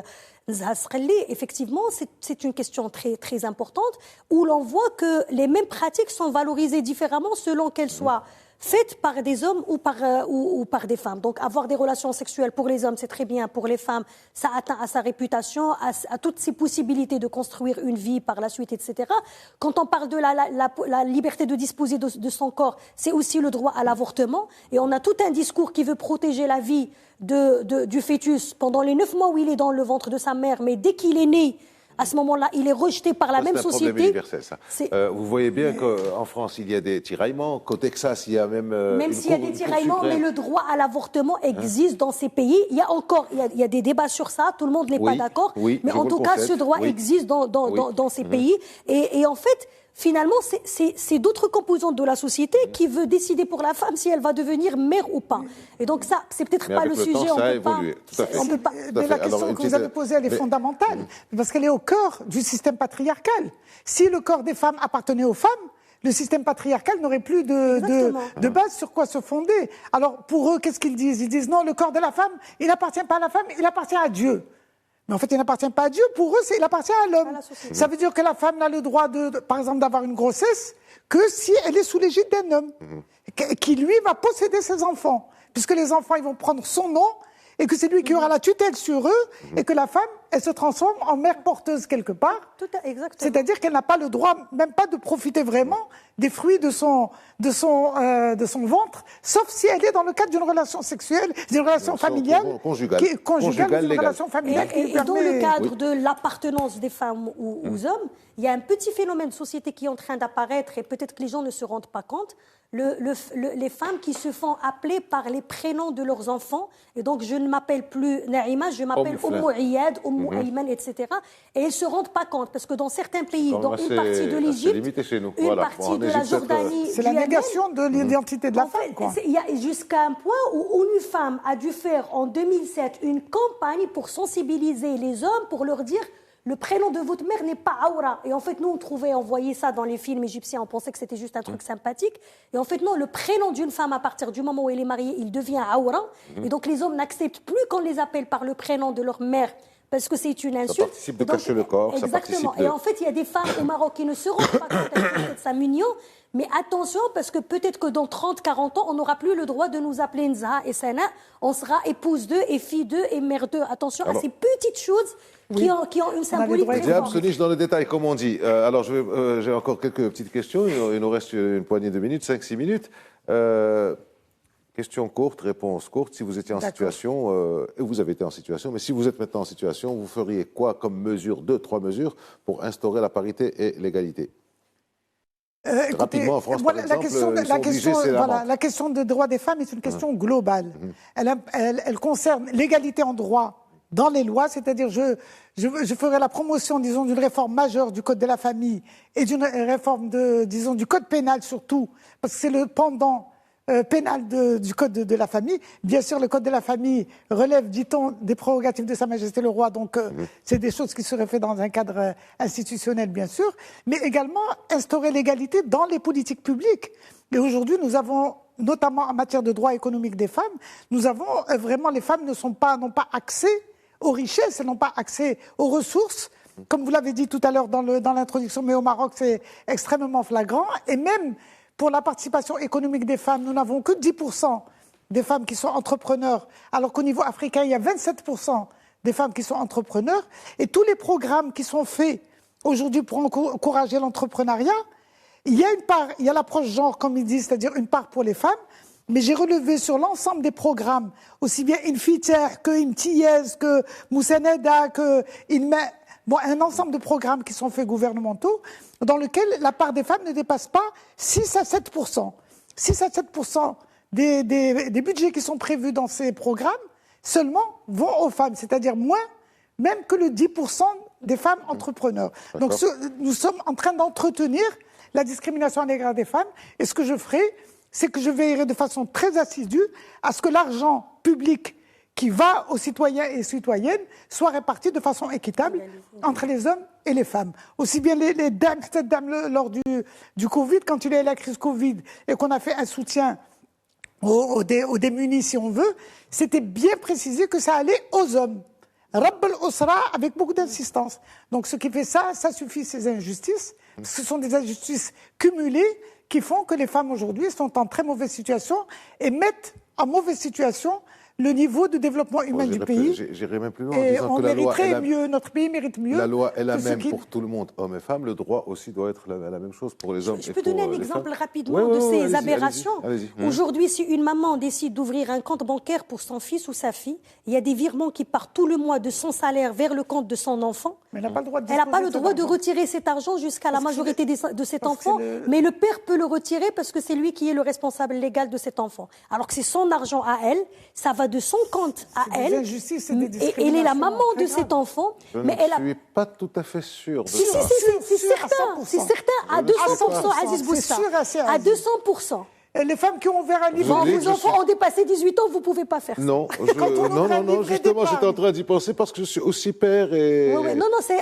Zahasreli. Effectivement, c'est une question très, très importante où l'on voit que les mêmes pratiques sont valorisées différemment selon qu'elles soient faites par des hommes ou par des femmes. Donc avoir des relations sexuelles pour les hommes, c'est très bien. Pour les femmes, ça atteint à sa réputation, à toutes ses possibilités de construire une vie par la suite, etc. Quand on parle de la liberté de disposer de son corps, c'est aussi le droit à l'avortement. Et on a tout un discours qui veut protéger la vie du fœtus pendant les 9 mois où il est dans le ventre de sa mère. Mais dès qu'il est né, à ce moment-là, il est rejeté par la même société. C'est un problème universel, ça. Vous voyez bien qu'en France, il y a des tiraillements. Qu'au Texas, il y a même... Même s'il y a des tiraillements, mais le droit à l'avortement existe dans ces pays. Il y a des débats sur ça, tout le monde n'est pas d'accord. Mais en tout cas, ce droit existe dans ces pays. Et en fait... Finalement, c'est d'autres composantes de la société qui veut décider pour la femme si elle va devenir mère ou pas. Et donc ça, c'est peut-être pas le sujet. Ça a évolué. On peut pas. Mais la question que vous avez posée, elle est fondamentale, parce qu'elle est au cœur du système patriarcal. Si le corps des femmes appartenait aux femmes, le système patriarcal n'aurait plus de base sur quoi se fonder. Alors pour eux, qu'est-ce qu'ils disent? Ils disent non, le corps de la femme, il n'appartient pas à la femme, il appartient à Dieu. Mais en fait, il n'appartient pas à Dieu. Pour eux, il appartient à l'homme. Ça veut dire que la femme n'a le droit, par exemple, d'avoir une grossesse que si elle est sous l'égide d'un homme, qui, lui, va posséder ses enfants. Puisque les enfants, ils vont prendre son nom, et que c'est lui qui aura la tutelle sur eux, et que la femme, elle se transforme en mère porteuse quelque part. C'est-à-dire qu'elle n'a pas le droit, même pas de profiter vraiment des fruits de son ventre, sauf si elle est dans le cadre d'une relation sexuelle, d'une relation familiale, conjugale, une relation familiale. Et dans le cadre de l'appartenance des femmes aux hommes, il y a un petit phénomène de société qui est en train d'apparaître, et peut-être que les gens ne se rendent pas compte. les femmes qui se font appeler par les prénoms de leurs enfants. Et donc, je ne m'appelle plus Naïma, je m'appelle Oumou Iyad, Oumou Ayman, etc. Et elles ne se rendent pas compte, parce que dans certains pays, dans une partie de l'Égypte, une partie de la Jordanie, c'est la négation de l'identité de la femme, quoi. Il y a jusqu'à un point où une femme a dû faire en 2007 une campagne pour sensibiliser les hommes, pour leur dire le prénom de votre mère n'est pas Aura. Et en fait, nous, on voyait ça dans les films égyptiens, on pensait que c'était juste un truc sympathique. Et en fait, non, le prénom d'une femme, à partir du moment où elle est mariée, il devient Aura. Et donc, les hommes n'acceptent plus qu'on les appelle par le prénom de leur mère, parce que c'est une insulte. Ça participe de cacher le corps. Exactement. Et en fait, il y a des femmes au Maroc qui ne se rendent pas compte de sa mignon. Mais attention, parce que peut-être que dans 30, 40 ans, on n'aura plus le droit de nous appeler Nzaha et Sana. On sera épouse d'eux et fille d'eux et mère d'eux. Attention à ces petites choses qui ont une symbolique très Diable forte. se niche dans le détail, comme on dit. Alors, j'ai encore quelques petites questions. Il nous reste une poignée de minutes, 5-6 minutes. Question courte, réponse courte. Si vous étiez en situation, et vous avez été en situation, mais si vous êtes maintenant en situation, vous feriez quoi comme mesure, 2-3 mesures, pour instaurer la parité et l'égalité? Rapidement, en France, par exemple, la question des droits des femmes est une question globale. Elle concerne l'égalité en droit dans les lois, c'est-à-dire je ferai la promotion, disons, d'une réforme majeure du Code de la famille et d'une réforme, disons, du Code pénal surtout, parce que c'est le pendant pénal du Code de la famille. Bien sûr, le Code de la famille relève, dit-on, des prérogatives de Sa Majesté le Roi, donc c'est des choses qui seraient faites dans un cadre institutionnel, bien sûr, mais également instaurer l'égalité dans les politiques publiques. Et aujourd'hui, nous avons, notamment en matière de droits économiques des femmes, nous avons vraiment, les femmes n'ont pas accès aux richesses, elles n'ont pas accès aux ressources. Comme vous l'avez dit tout à l'heure dans l'introduction, mais au Maroc, c'est extrêmement flagrant. Et même pour la participation économique des femmes, nous n'avons que 10% des femmes qui sont entrepreneurs, alors qu'au niveau africain, il y a 27% des femmes qui sont entrepreneurs. Et tous les programmes qui sont faits aujourd'hui pour encourager l'entrepreneuriat, il y a une part, il y a l'approche genre, comme ils disent, c'est-à-dire une part pour les femmes, mais j'ai relevé sur l'ensemble des programmes, aussi bien Infiter que Imtiez, que Moussaneda, que Ilma, un ensemble de programmes qui sont faits gouvernementaux, dans lesquels la part des femmes ne dépasse pas 6 à 7%. 6 à 7% des budgets qui sont prévus dans ces programmes seulement vont aux femmes, c'est-à-dire moins même que le 10% des femmes entrepreneurs. Donc nous sommes en train d'entretenir la discrimination à l'égard des femmes, et ce que je ferai, c'est que je veillerai de façon très assidue à ce que l'argent public qui va aux citoyens et citoyennes soit réparti de façon équitable entre les hommes et les femmes. Aussi bien les dames, cette dame lors du Covid, quand il y a eu la crise Covid et qu'on a fait un soutien aux démunis, si on veut, c'était bien précisé que ça allait aux hommes. Rabb al-Usra, avec beaucoup d'insistance. Donc ce qui fait ça suffit, ces injustices. Ce sont des injustices cumulées qui font que les femmes aujourd'hui sont en très mauvaise situation et mettent en mauvaise situation le niveau de développement humain du pays. J'irai même plus loin et en disant on que la loi mériterait mieux, notre pays mérite mieux. La loi est la même pour tout le monde, hommes et femmes. Le droit aussi doit être la même chose pour les hommes et pour les femmes. Je peux donner un exemple rapidement de ces aberrations. Aujourd'hui, si une maman décide d'ouvrir un compte bancaire pour son fils ou sa fille, il y a des virements qui partent tout le mois de son salaire vers le compte de son enfant. Mais elle n'a pas le droit de, retirer cet argent jusqu'à la majorité de cet enfant, mais le père peut le retirer parce que c'est lui qui est le responsable légal de cet enfant. Alors que c'est son argent à elle, ça va de son compte à elle, et elle est la maman de cet enfant. Je ne suis pas tout à fait sûr de ça. C'est certain, à 200%, Aziz Boussa, à 200%. Les femmes qui ont ouvert un livre, vos enfants ont dépassé 18 ans, vous ne pouvez pas faire ça. Non, justement, j'étais en train d'y penser parce que je suis aussi père et... Non, c'est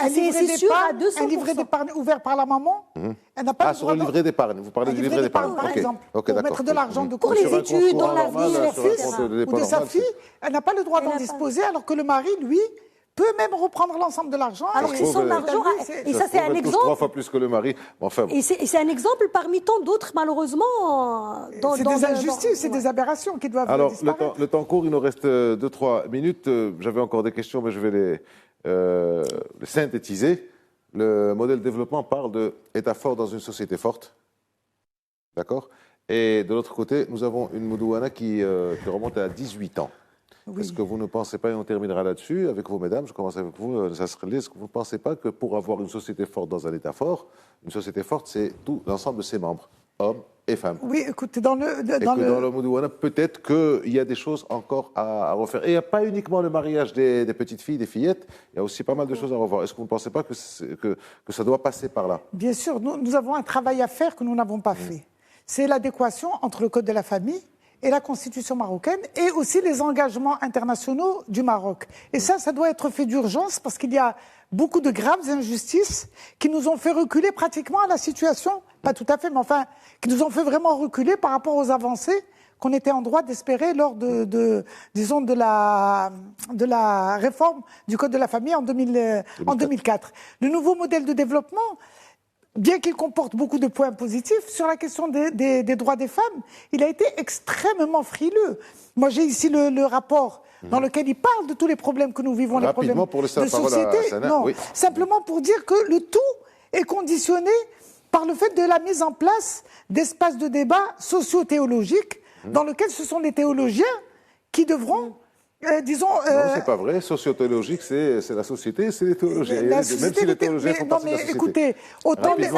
sûr, à 200%. Un livret d'épargne ouvert par la maman, elle n'a pas le droit sur le livret d'épargne, vous parlez du livret d'épargne. Par exemple, pour mettre de l'argent de côté. Pour les études, dans la vie, ou de sa fille, elle n'a pas le droit d'en disposer, alors que le mari, lui, peut même reprendre l'ensemble de l'argent. Alors que c'est son argent. Et ça, c'est un exemple. 3 fois plus que le mari. Enfin, et c'est un exemple parmi tant d'autres, malheureusement. C'est des injustices, c'est des aberrations qui doivent disparaître. Alors, le temps court, il nous reste 2-3 minutes. J'avais encore des questions, mais je vais les synthétiser. Le modèle de développement parle d'État fort dans une société forte. D'accord ? Et de l'autre côté, nous avons une Moudouana qui remonte à 18 ans. Oui. Est-ce que vous ne pensez pas, et on terminera là-dessus, avec vous, mesdames, je commence avec vous, est-ce que vous ne pensez pas que pour avoir une société forte dans un État fort, une société forte, c'est tout l'ensemble de ses membres, hommes et femmes. Oui, écoutez, dans le Moudouana, peut-être qu'il y a des choses encore à refaire. Et il n'y a pas uniquement le mariage des petites filles, des fillettes, il y a aussi pas mal de choses à revoir. Est-ce que vous ne pensez pas que ça doit passer par là? Bien sûr, nous avons un travail à faire que nous n'avons pas fait. C'est l'adéquation entre le Code de la famille et la Constitution marocaine, et aussi les engagements internationaux du Maroc. Et ça doit être fait d'urgence, parce qu'il y a beaucoup de graves injustices qui nous ont fait reculer pratiquement à la situation, pas tout à fait, mais enfin, qui nous ont fait vraiment reculer par rapport aux avancées qu'on était en droit d'espérer lors disons, de la réforme du Code de la famille en 2004. Le nouveau modèle de développement, bien qu'il comporte beaucoup de points positifs, sur la question des droits des femmes, il a été extrêmement frileux. Moi, j'ai ici le rapport dans lequel il parle de tous les problèmes que nous vivons, les problèmes de société. Non, oui. Simplement pour dire que le tout est conditionné par le fait de la mise en place d'espaces de débat socio-théologiques dans lesquels ce sont les théologiens qui devront... disons, non, c'est pas vrai. Sociothéologique, c'est la société, c'est les théologiens. Même si les théologiens font partie de la société. Écoutez, autant les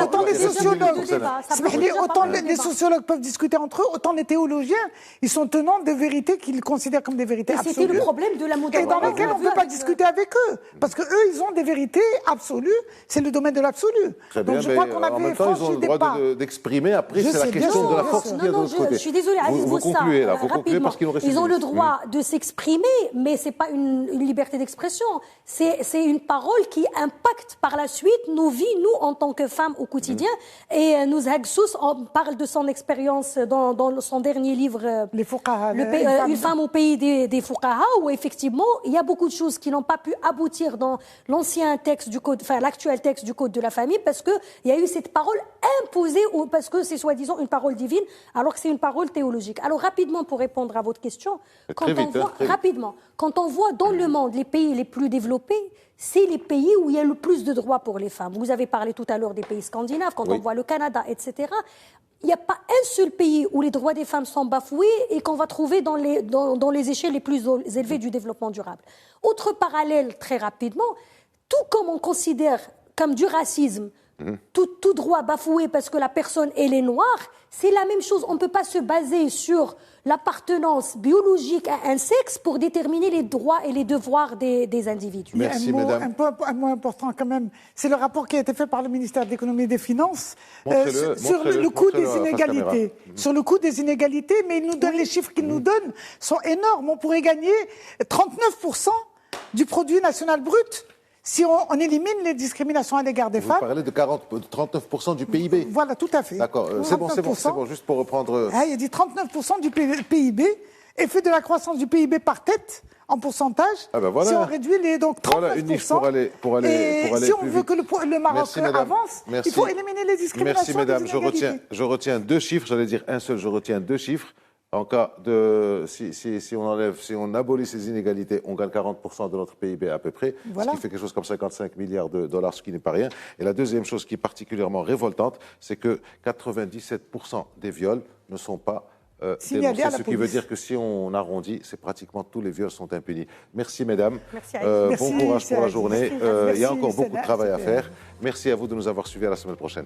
sociologues peuvent discuter entre eux, autant les théologiens, ils sont tenants de vérités qu'ils considèrent comme des vérités absolues. C'était le problème de la modernité. Et dans lesquelles on ne peut pas discuter avec eux. Parce qu'eux, ils ont des vérités absolues. C'est le domaine de l'absolu. Très bien, mais en même temps, ils ont le droit d'exprimer. Après, c'est la question de la force qu'il y a de l'autre côté. Je suis désolée, vous concluez là. Vous concluez parce qu'ils ont Ils ont le droit de s'exprimer, mais ce n'est pas une liberté d'expression. C'est une parole qui impacte par la suite nos vies, nous, en tant que femmes au quotidien. Et Nouzhag Sous parle de son expérience dans son dernier livre, Les Fuqaha, Une femme au pays des Fuqaha, où effectivement, il y a beaucoup de choses qui n'ont pas pu aboutir dans l'ancien texte du Code, enfin l'actuel texte du Code de la famille, parce qu'il y a eu cette parole imposée, parce que c'est soi-disant une parole divine, alors que c'est une parole théologique. Alors rapidement, pour répondre à votre question, quand on voit dans le monde les pays les plus développés, c'est les pays où il y a le plus de droits pour les femmes. Vous avez parlé tout à l'heure des pays scandinaves, quand on voit le Canada, etc. Il n'y a pas un seul pays où les droits des femmes sont bafoués et qu'on va trouver dans les échelles les plus élevées du développement durable. Autre parallèle, très rapidement, tout comme on considère comme du racisme, tout droit bafoué parce que la personne elle est noire, c'est la même chose. On ne peut pas se baser sur l'appartenance biologique à un sexe pour déterminer les droits et les devoirs des individus. Merci, mesdames. Un mot important quand même, c'est le rapport qui a été fait par le ministère de l'économie et des Finances sur le coût des inégalités. Sur le coût des inégalités, mais il nous donne les chiffres qu'il nous donne sont énormes. On pourrait gagner 39% du produit national brut si on élimine les discriminations à l'égard des femmes. Vous parlez de 39% du PIB. Voilà, tout à fait. D'accord, c'est bon, juste pour reprendre... Il dit 39% du PIB, effet de la croissance du PIB par tête, en pourcentage, voilà. Si on réduit donc 39%. Voilà une niche pour aller si on veut vite. que le Maroc avance, il faut éliminer les discriminations. Merci, mesdames. Je retiens deux chiffres, j'allais dire un seul, je retiens deux chiffres. En cas de, si on abolit ces inégalités, on gagne 40% de notre PIB à peu près, ce qui fait quelque chose comme 55 milliards de dollars, ce qui n'est pas rien. Et la deuxième chose qui est particulièrement révoltante, c'est que 97% des viols ne sont pas dénoncés, ce qui veut dire que si on arrondit, c'est pratiquement tous les viols sont impunis. Merci, mesdames. Merci, bon courage pour la journée. Il y a encore beaucoup de travail à faire. Merci à vous de nous avoir suivis. À la semaine prochaine.